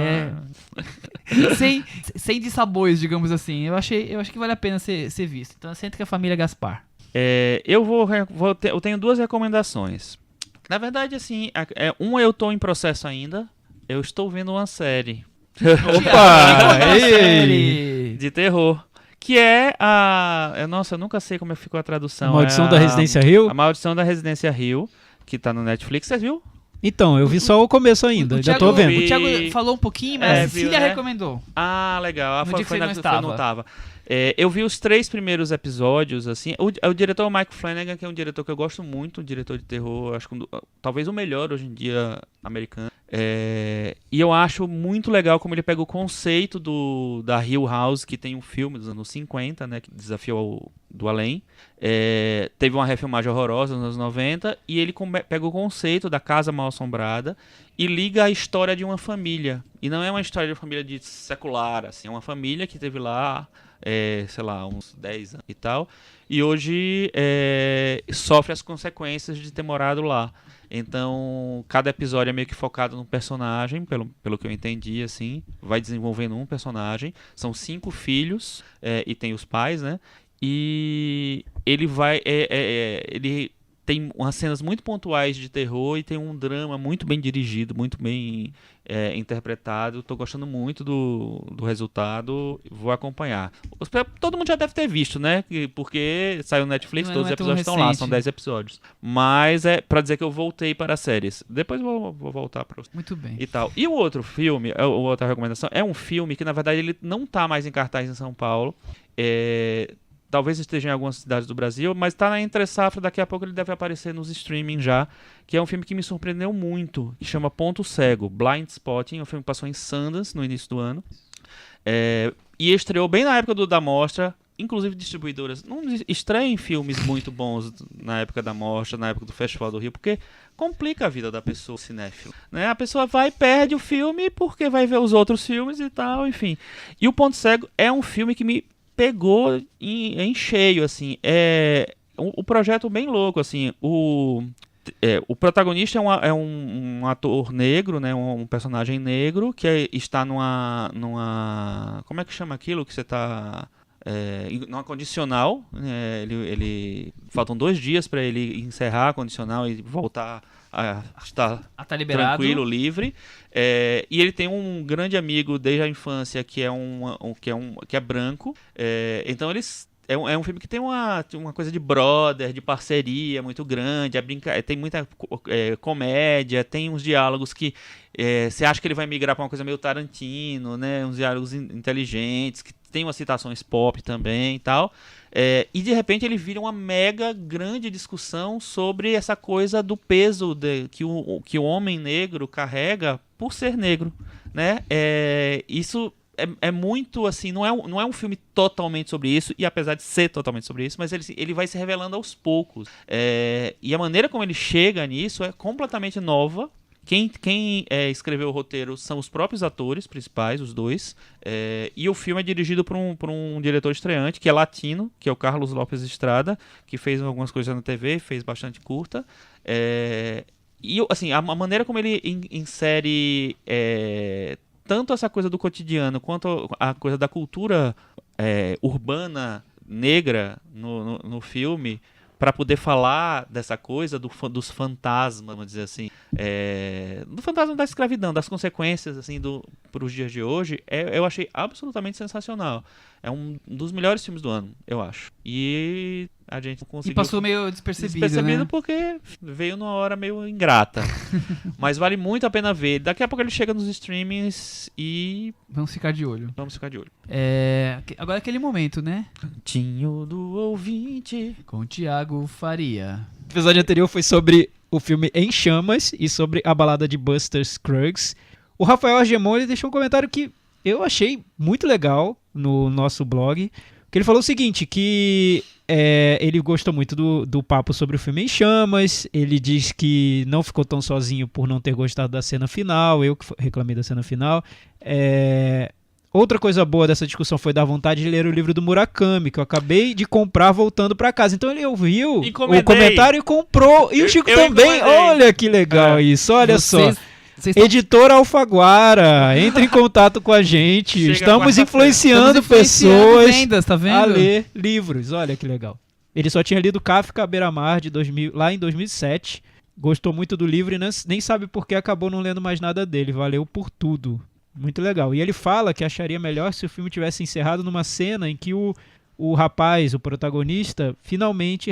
sem dissabores, digamos assim. Eu achei que vale a pena ser visto. Então, senta que a família Gaspar. Eu tenho 2 recomendações. Na verdade, assim, eu tô em processo ainda. Eu estou vendo uma série Opa! Série. de terror. Que é Nossa, eu nunca sei como ficou a tradução. Maldição da Residência Hill? A Maldição da Residência Hill, que tá no Netflix. Você viu? Então, eu vi só o começo ainda, O já tô Thiago- vendo. O Thiago falou um pouquinho, mas a viu, Cecília né? recomendou. Ah, legal. No dia que você não estava. tava. Eu vi os 3 primeiros episódios, assim. O diretor é o Mike Flanagan, que é um diretor que eu gosto muito, um diretor de terror, acho que talvez o melhor hoje em dia americano. E eu acho muito legal como ele pega o conceito da Hill House, que tem um filme dos anos 50, né, que desafiou do além. Teve uma refilmagem horrorosa nos anos 90, e ele pega o conceito da casa mal assombrada e liga a história de uma família. E não é uma história de uma família secular, assim, é uma família que teve lá, sei lá, uns 10 anos e tal, e hoje sofre as consequências de ter morado lá. Então, cada episódio é meio que focado num personagem, pelo que eu entendi, assim, vai desenvolvendo um personagem. São 5 filhos, e tem os pais, né? E ele ele tem umas cenas muito pontuais de terror e tem um drama muito bem dirigido, muito bem interpretado. Tô gostando muito do resultado, vou acompanhar. Todo mundo já deve ter visto, né? Porque saiu no Netflix, Não todos os é tão episódios estão lá, recente. são 10 episódios. Mas é pra dizer que eu voltei para as séries. Depois vou voltar para Muito bem. e tal. E o outro filme, a outra recomendação, é um filme que na verdade ele não tá mais em cartaz em São Paulo. Talvez esteja em algumas cidades do Brasil, mas tá na entre safra, daqui a pouco ele deve aparecer nos streaming já, que é um filme que me surpreendeu muito, que chama Ponto Cego, Blind Spotting, um filme que passou em Sundance no início do ano, e estreou bem na época da mostra. Inclusive distribuidoras não estreiem filmes muito bons na época da mostra, na época do Festival do Rio, porque complica a vida da pessoa cinéfila, né? A pessoa vai e perde o filme porque vai ver os outros filmes e tal, enfim. E o Ponto Cego é um filme que me pegou em cheio, assim. O projeto bem louco, assim. O protagonista é um ator negro, né? Um personagem negro que está numa como é que chama aquilo que você está numa condicional, ele faltam 2 dias para ele encerrar a condicional e voltar a estar Tá liberado. tranquilo, livre. E ele tem um grande amigo desde a infância que é branco. Então eles é um filme que tem uma coisa de brother, de parceria muito grande, tem muita comédia, tem uns diálogos que você acha que ele vai migrar para uma coisa meio Tarantino, né? Uns diálogos inteligentes, que tem umas citações pop também e tal. E de repente ele vira uma mega grande discussão sobre essa coisa do peso que o homem negro carrega por ser negro, né? Isso é muito assim, não é um filme totalmente sobre isso, e apesar de ser totalmente sobre isso, mas ele vai se revelando aos poucos. E a maneira como ele chega nisso é completamente nova. Quem escreveu o roteiro são os próprios atores principais, os 2. E o filme é dirigido por um diretor estreante, que é latino, que é o Carlos Lopes Estrada, que fez algumas coisas na TV, fez bastante curta. E assim, a maneira como ele insere tanto essa coisa do cotidiano quanto a coisa da cultura urbana negra no filme, para poder falar dessa coisa dos fantasmas, vamos dizer assim, do fantasma da escravidão, das consequências assim para os dias de hoje, eu achei absolutamente sensacional. É um dos melhores filmes do ano, eu acho. E a gente conseguiu... E passou meio despercebido, né? Porque veio numa hora meio ingrata. Mas vale muito a pena ver. Daqui a pouco ele chega nos streamings e... Vamos ficar de olho. Vamos ficar de olho. Agora é aquele momento, né? Cantinho do ouvinte. Com o Thiago Faria. O episódio anterior foi sobre o filme Em Chamas e sobre a balada de Buster Scruggs. O Rafael Argemon, ele deixou um comentário que eu achei muito legal no nosso blog, que ele falou o seguinte, que ele gostou muito do papo sobre o filme Em Chamas, ele diz que não ficou tão sozinho por não ter gostado da cena final, eu que reclamei da cena final. Outra coisa boa dessa discussão foi dar vontade de ler o livro do Murakami, que eu acabei de comprar voltando pra casa. Então ele ouviu o comentário e comprou. E o Chico também. Olha que legal isso, olha só. Editora Alfaguara, entre em contato com a gente. Estamos influenciando pessoas vendas, tá vendo? a ler livros. Olha que legal. Ele só tinha lido Kafka à beira-mar lá em 2007. Gostou muito do livro e nem sabe por que acabou não lendo mais nada dele. Valeu por tudo. Muito legal. E ele fala que acharia melhor se o filme tivesse encerrado numa cena em que o rapaz, o protagonista, finalmente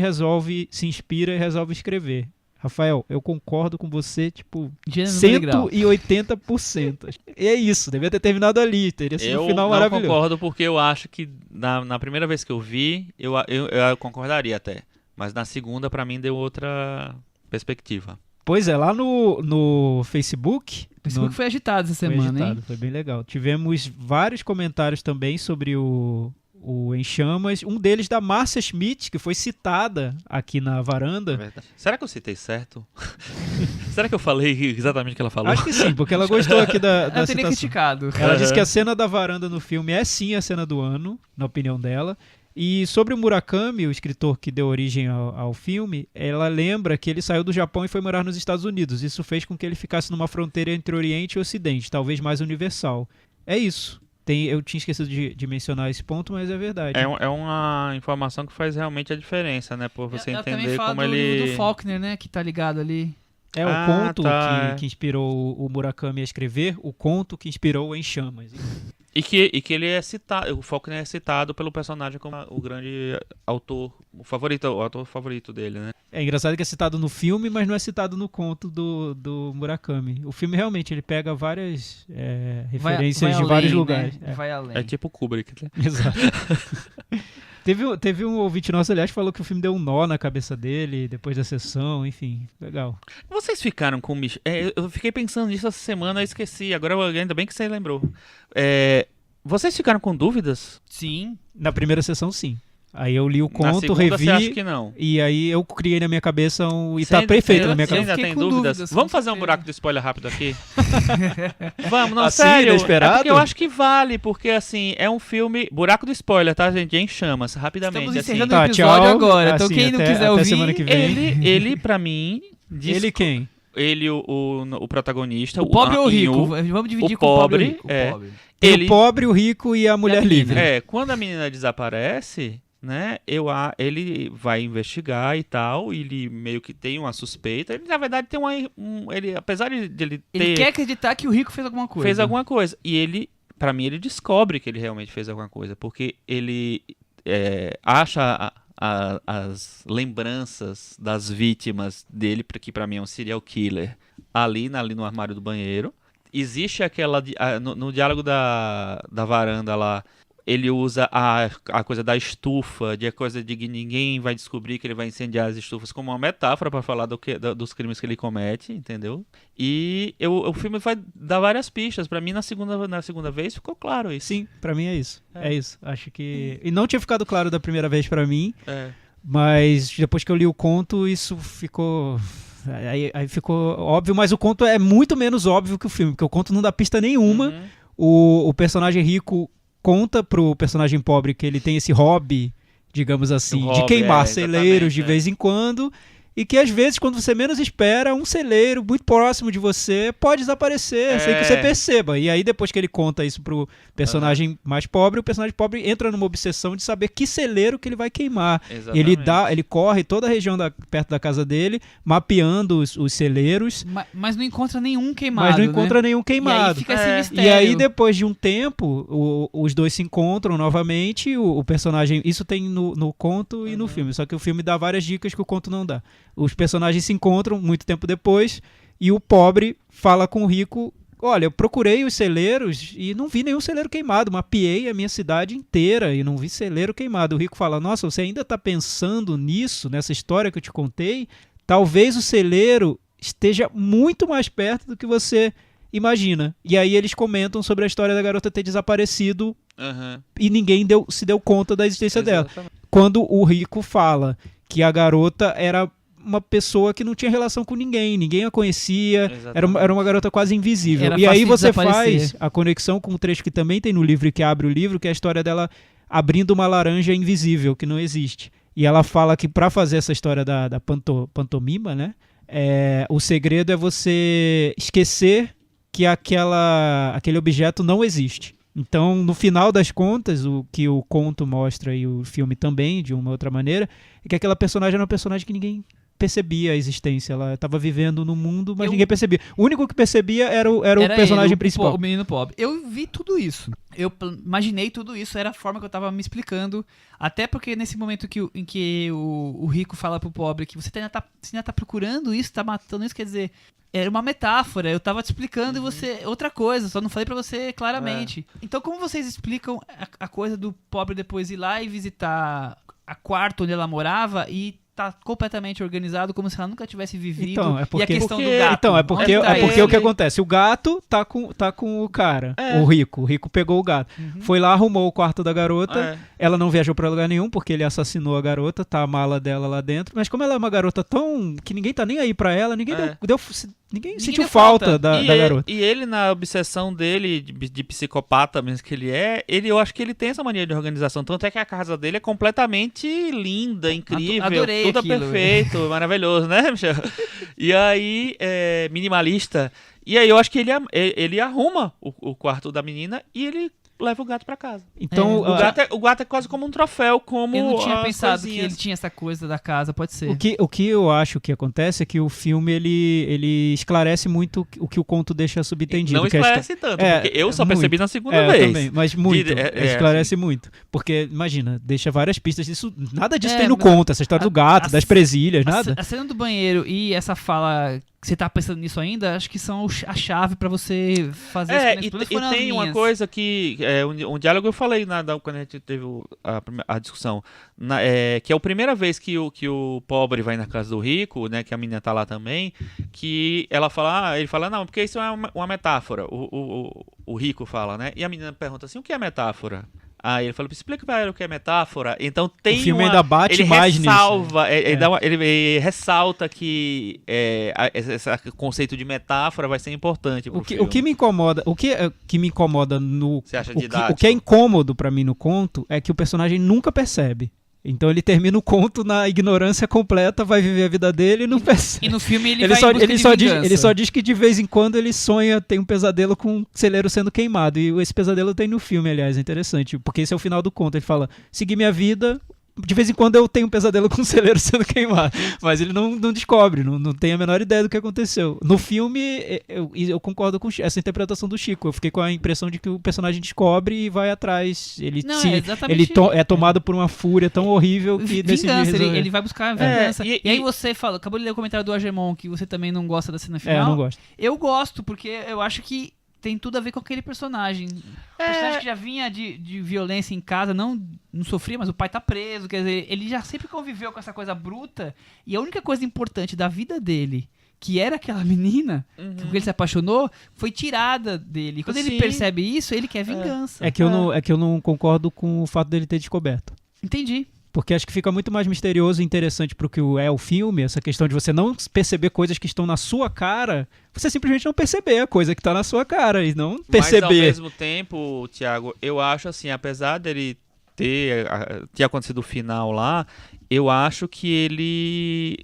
se inspira e resolve escrever. Rafael, eu concordo com você, tipo, 180%. E é isso, devia ter terminado ali, teria sido um final maravilhoso. Eu não concordo porque eu acho que na primeira vez que eu vi, eu concordaria até. Mas na segunda, pra mim, deu outra perspectiva. Pois é, lá no Facebook... O Facebook foi agitado essa semana, hein? Foi bem legal. Tivemos vários comentários também sobre o Em Chamas. Um deles da Márcia Schmidt, que foi citada aqui na varanda. É verdade. Será que eu citei certo? Será que eu falei exatamente o que ela falou? Acho que sim, porque ela gostou aqui da Eu teria citação. criticado. Ela disse que a cena da varanda no filme é sim a cena do ano, na opinião dela. E sobre o Murakami, o escritor que deu origem ao filme, ela lembra que ele saiu do Japão e foi morar nos Estados Unidos. Isso fez com que ele ficasse numa fronteira entre Oriente e Ocidente, talvez mais universal. É isso. Eu tinha esquecido de mencionar esse ponto, mas é verdade. É uma informação que faz realmente a diferença, né? Por você ela também entender fala como ele... do Faulkner, né? Que tá ligado ali. É o conto tá. que inspirou o Murakami a escrever, o conto que inspirou Em Chamas. E que ele é citado, o Faulkner é citado pelo personagem como o grande autor, o autor favorito dele, né? É engraçado que é citado no filme, mas não é citado no conto do Murakami. O filme realmente ele pega várias referências de vários lugares. Né? Vai além. É tipo Kubrick, né? Exato. Teve um ouvinte nosso, aliás, que falou que o filme deu um nó na cabeça dele depois da sessão, enfim, legal. Vocês ficaram com... eu fiquei pensando nisso essa semana, eu esqueci, agora ainda bem que você lembrou. Vocês ficaram com dúvidas? Sim. Na primeira sessão, sim. Aí eu li o Na conto, segunda, revi, você acha que não? e aí eu criei na minha cabeça e tá perfeito na minha Você cabeça. ainda tem com dúvidas? dúvidas, Vamos com fazer um certeza. buraco de spoiler rápido aqui? Vamos, não, Assim, sério. inesperado? É porque eu acho que vale, porque assim, é um filme... Buraco do spoiler, tá, gente? Em Chamas, rapidamente. Estamos assim. encerrando Tá, o episódio tchau. agora. Então Assim, quem não até quiser ouvir... semana que vem. Ele pra mim... Ele quem? Ele, o protagonista... O pobre ou o rico? Inhu, Vamos dividir o com o pobre e o pobre, rico. O é. pobre. Tem Ele, o pobre, o rico e a mulher menina. livre. quando a menina desaparece, né, ele vai investigar e tal, ele meio que tem uma suspeita, ele na verdade tem ele, apesar de ele ter... Ele quer acreditar que o rico fez alguma coisa. fez alguma coisa, e ele, pra mim, ele descobre que ele realmente fez alguma coisa, porque ele acha as lembranças das vítimas dele, que pra mim é um serial killer, ali no armário do banheiro. Existe aquela... No diálogo da varanda lá, ele usa a coisa da estufa, a coisa de que ninguém vai descobrir que ele vai incendiar as estufas como uma metáfora para falar dos crimes que ele comete, entendeu? E o filme vai dar várias pistas. Pra mim, na segunda vez, ficou claro isso. Sim, pra mim é isso. É isso. Acho que... E não tinha ficado claro da primeira vez pra mim, É. mas depois que eu li o conto, isso ficou... Aí ficou óbvio, mas o conto é muito menos óbvio que o filme, porque o conto não dá pista nenhuma. O personagem rico conta pro personagem pobre que ele tem esse hobby, digamos assim, O de hobby, queimar celeiros de exatamente, vez em quando, e que às vezes, quando você menos espera, um celeiro muito próximo de você pode desaparecer sem que você perceba. E aí, depois que ele conta isso pro personagem mais pobre, o personagem pobre entra numa obsessão de saber que celeiro que ele vai queimar. Exatamente. Ele corre toda a região perto da casa dele, mapeando os celeiros, Mas não encontra nenhum queimado, mas não encontra nenhum E aí queimado. fica esse mistério. E aí, depois de um tempo, os dois se encontram novamente. O personagem. Isso tem no conto e no filme. Só que o filme dá várias dicas que o conto não dá. Os personagens se encontram muito tempo depois. E o pobre fala com o rico: olha, eu procurei os celeiros e não vi nenhum celeiro queimado. Mapeei a minha cidade inteira e não vi celeiro queimado. O rico fala: nossa, você ainda está pensando nisso, nessa história que eu te contei? Talvez o celeiro esteja muito mais perto do que você imagina. E aí eles comentam sobre a história da garota ter desaparecido e ninguém se deu conta da existência dela. Quando o rico fala que a garota era uma pessoa que não tinha relação com ninguém a conhecia, era uma garota quase invisível. Era E aí fácil de você desaparecer. faz a conexão com um trecho que também tem no livro e que abre o livro, que é a história dela abrindo uma laranja invisível, que não existe. E ela fala que para fazer essa história da pantomima, né, o segredo é você esquecer que aquele objeto não existe. Então, no final das contas, o que o conto mostra e o filme também, de uma outra maneira, é que aquela personagem era uma personagem que ninguém percebia a existência. Ela estava vivendo no mundo, mas ninguém percebia. O único que percebia era o personagem principal. O menino pobre. Eu vi tudo isso. Eu imaginei tudo isso, era a forma que eu tava me explicando. Até porque nesse momento em que o rico fala pro pobre que você ainda tá procurando isso, tá matando isso, quer dizer, era uma metáfora. Eu tava te explicando e você... Outra coisa, só não falei pra você claramente. Então como vocês explicam a coisa do pobre depois ir lá e visitar a quarto onde ela morava e tá completamente organizado, como se ela nunca tivesse vivido. Então, é porque, e a questão do gato. Então, é porque ele? o que acontece? O gato tá com o cara, o rico. O rico pegou o gato. Foi lá, arrumou o quarto da garota. Ela não viajou pra lugar nenhum, porque ele assassinou a garota, tá a mala dela lá dentro. Mas como ela é uma garota tão... que ninguém tá nem aí pra ela, ninguém sentiu deu falta falta. da garota. E ele, na obsessão dele, de psicopata mesmo que ele é, eu acho que ele tem essa mania de organização. Tanto é que a casa dele é completamente linda, incrível, Adorei tudo aquilo. perfeito, maravilhoso, né, Michel? E aí, minimalista. E aí eu acho que ele arruma o quarto da menina e ele leva o gato pra casa. Então, O gato é quase como um troféu, como Eu não tinha as pensado que coisinhas. ele tinha essa coisa da casa, pode ser. o que eu acho que acontece é que o filme ele esclarece muito o que o conto deixa subentendido. Não que a esclarece tanto, porque eu só percebi muito. na segunda Eu vez. também, mas muito. Esclarece assim. muito. Porque, imagina, deixa várias pistas. Nada disso É, tem no mas conto. Essa história do gato, das presilhas, nada. A cena do banheiro e essa fala que você tá pensando nisso ainda, acho que são a chave pra você fazer E tem uma coisa que um diálogo eu falei quando a gente teve a discussão, que é a primeira vez que o pobre vai na casa do rico, né, que a menina tá lá também, que ela fala, ele fala, não, porque isso é uma metáfora, o rico fala, né, e a menina pergunta assim, o que é metáfora? Aí ele falou, explica pra ela o que é metáfora. Então tem o filme ainda bate mais ressalva, nisso. Ele ressalta que esse conceito de metáfora vai ser importante pro filme. O que me incomoda, que me incomoda no... Você acha o didático? que é incômodo pra mim no conto é que o personagem nunca percebe. Então ele termina o conto na ignorância completa, vai viver a vida dele e não percebe. E no filme ele vai em busca de vingança. Ele só diz que de vez em quando ele sonha, tem um pesadelo com um celeiro sendo queimado. E esse pesadelo tem no filme, aliás, é interessante. Porque esse é o final do conto. Ele fala, segui minha vida... De vez em quando eu tenho um pesadelo com um celeiro sendo queimado. Mas ele não descobre, não tem a menor ideia do que aconteceu. No filme, eu concordo com essa interpretação do Chico. Eu fiquei com a impressão de que o personagem descobre e vai atrás. Ele é tomado por uma fúria tão horrível que decide resolver. Ele vai buscar a vingança. E aí você fala, acabou de ler o comentário do Agemon, que você também não gosta da cena final. Eu não gosto. Eu gosto, porque eu acho que tem tudo a ver com aquele personagem. O personagem que já vinha de violência em casa, não sofria, mas o pai tá preso. Quer dizer, ele já sempre conviveu com essa coisa bruta. E a única coisa importante da vida dele, que era aquela menina, que ele se apaixonou, foi tirada dele. E quando ele percebe isso, ele quer vingança. É que eu não concordo com o fato dele ter descoberto. Entendi. Porque acho que fica muito mais misterioso e interessante pro que é o filme, essa questão de você não perceber coisas que estão na sua cara, você simplesmente não perceber a coisa que tá na sua cara e não perceber. Mas ao mesmo tempo, Thiago, eu acho assim, apesar dele ter acontecido o final lá, eu acho que ele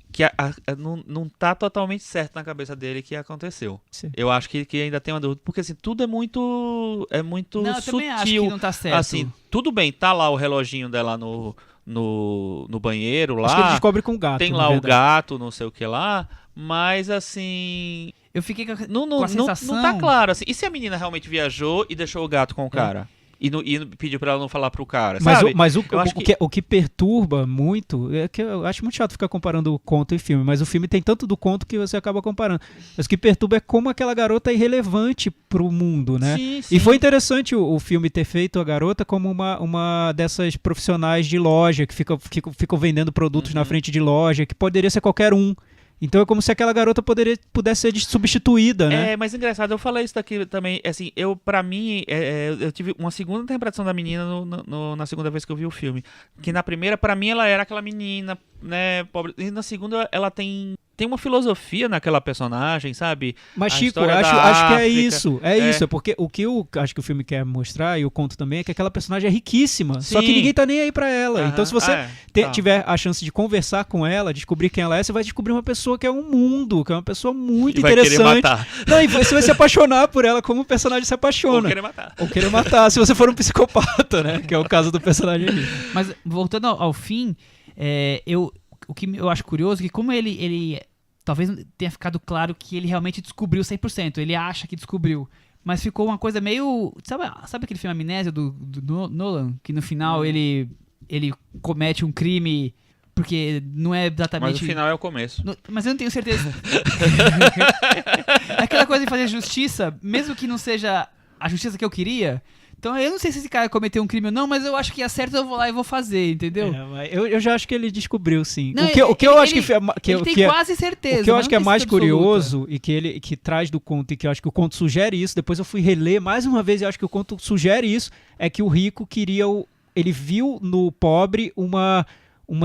não tá totalmente certo na cabeça dele que aconteceu. Sim. Eu acho que ainda tem uma dúvida, porque assim, tudo é muito não, eu sutil. também acho que não tá certo. Assim, tudo bem, tá lá o reloginho dela no banheiro lá. Acho que ele descobre com o gato. Tem lá o gato, não sei o que lá, mas assim... Eu fiquei com a sensação... Não tá claro, assim. E se a menina realmente viajou e deixou o gato com o cara? E pediu pra ela não falar pro cara, sabe? Mas o que perturba muito é que eu acho muito chato ficar comparando o conto e filme, mas o filme tem tanto do conto que você acaba comparando. Mas o que perturba é como aquela garota é irrelevante pro mundo, né? Sim, sim. E foi interessante o filme ter feito a garota como uma dessas profissionais de loja que ficam vendendo produtos na frente de loja, que poderia ser qualquer um. Então é como se aquela garota pudesse ser substituída, né? Mas engraçado, eu falei isso daqui também, assim, pra mim, eu tive uma segunda interpretação da menina na segunda vez que eu vi o filme, que na primeira, pra mim, ela era aquela menina, né, pobre, e na segunda ela tem tem uma filosofia naquela personagem, sabe? Mas, A Chico, história da acho que é África. isso. É isso. É porque o que eu acho que o filme quer mostrar, e o conto também, é que aquela personagem é riquíssima. Só que Sim. ninguém tá nem aí pra ela. Aham. Então, se você Tá. tiver a chance de conversar com ela, descobrir quem ela é, você vai descobrir uma pessoa que é um mundo, que é uma pessoa muito E vai querer interessante. matar. Não, e você vai se apaixonar por ela como o personagem se Ou apaixona. querer matar. Ou querer matar, se você for um psicopata, né? Que é o caso do personagem ali. Mas voltando ao fim, o que eu acho curioso é que como ele talvez tenha ficado claro que ele realmente descobriu 100%, ele acha que descobriu, mas ficou uma coisa meio... Sabe aquele filme Amnésia do Nolan? Que no final ele comete um crime porque não é exatamente... Mas o final é o começo. Mas eu não tenho certeza. É aquela coisa de fazer justiça, mesmo que não seja a justiça que eu queria. Então eu não sei se esse cara cometeu um crime ou não, mas eu acho que é certo, eu vou lá e vou fazer, entendeu? Mas eu já acho que ele descobriu, sim. Não, o que eu acho ele tem quase certeza. O que eu mas acho não que é tem mais certeza absoluta. curioso e que traz do conto, e que eu acho que o conto sugere isso, depois eu fui reler mais uma vez e eu acho que o conto sugere isso, é que o rico queria... Ele viu no pobre uma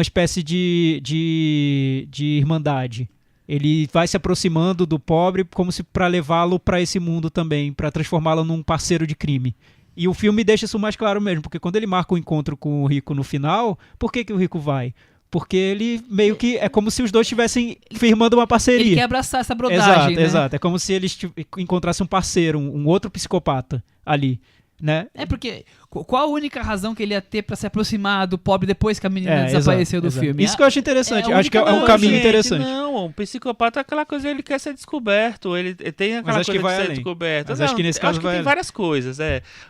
espécie de irmandade. Ele vai se aproximando do pobre como se para levá-lo para esse mundo também, para transformá-lo num parceiro de crime. E o filme deixa isso mais claro mesmo, porque quando ele marca o encontro com o rico no final, por que o rico vai? Porque ele meio que... É como se os dois estivessem firmando uma parceria. Ele quer abraçar essa brodagem, Exato, né? exato. É como se eles encontrassem um parceiro, um outro psicopata ali, né? É porque qual a única razão que ele ia ter pra se aproximar do pobre depois que a menina Exato, desapareceu do exato. filme? Isso que eu acho interessante. é a Acho que é única um não, caminho Gente, interessante. Não, um psicopata é aquela coisa, ele quer ser descoberto, ele tem aquela acho coisa que de vai ser além. descoberto. Mas Não, acho que nesse eu caso acho que vai tem além. várias coisas,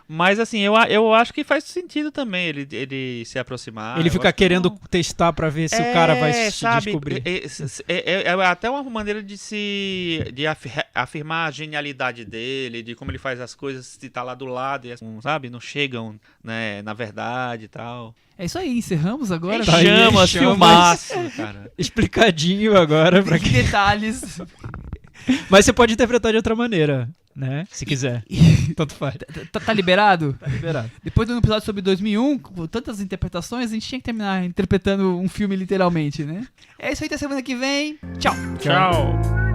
Mas assim, eu acho que faz sentido também ele se aproximar. Ele Eu fica acho que querendo não. testar pra ver se o cara vai se sabe, descobrir. É até uma maneira de afirmar a genialidade dele, de como ele faz as coisas, se tá lá do lado, e, sabe, não chegam, né, na verdade e tal. É isso aí, encerramos agora. Tá aí, Chamas, chamas. filmaço, cara. Explicadinho agora pra Que quem... detalhes. Mas você pode interpretar de outra maneira, né? Se quiser. Tanto faz. Tá liberado? Tá liberado. Depois de um episódio sobre 2001, com tantas interpretações, a gente tinha que terminar interpretando um filme literalmente, né? É isso aí, até semana que vem. Tchau. Tchau.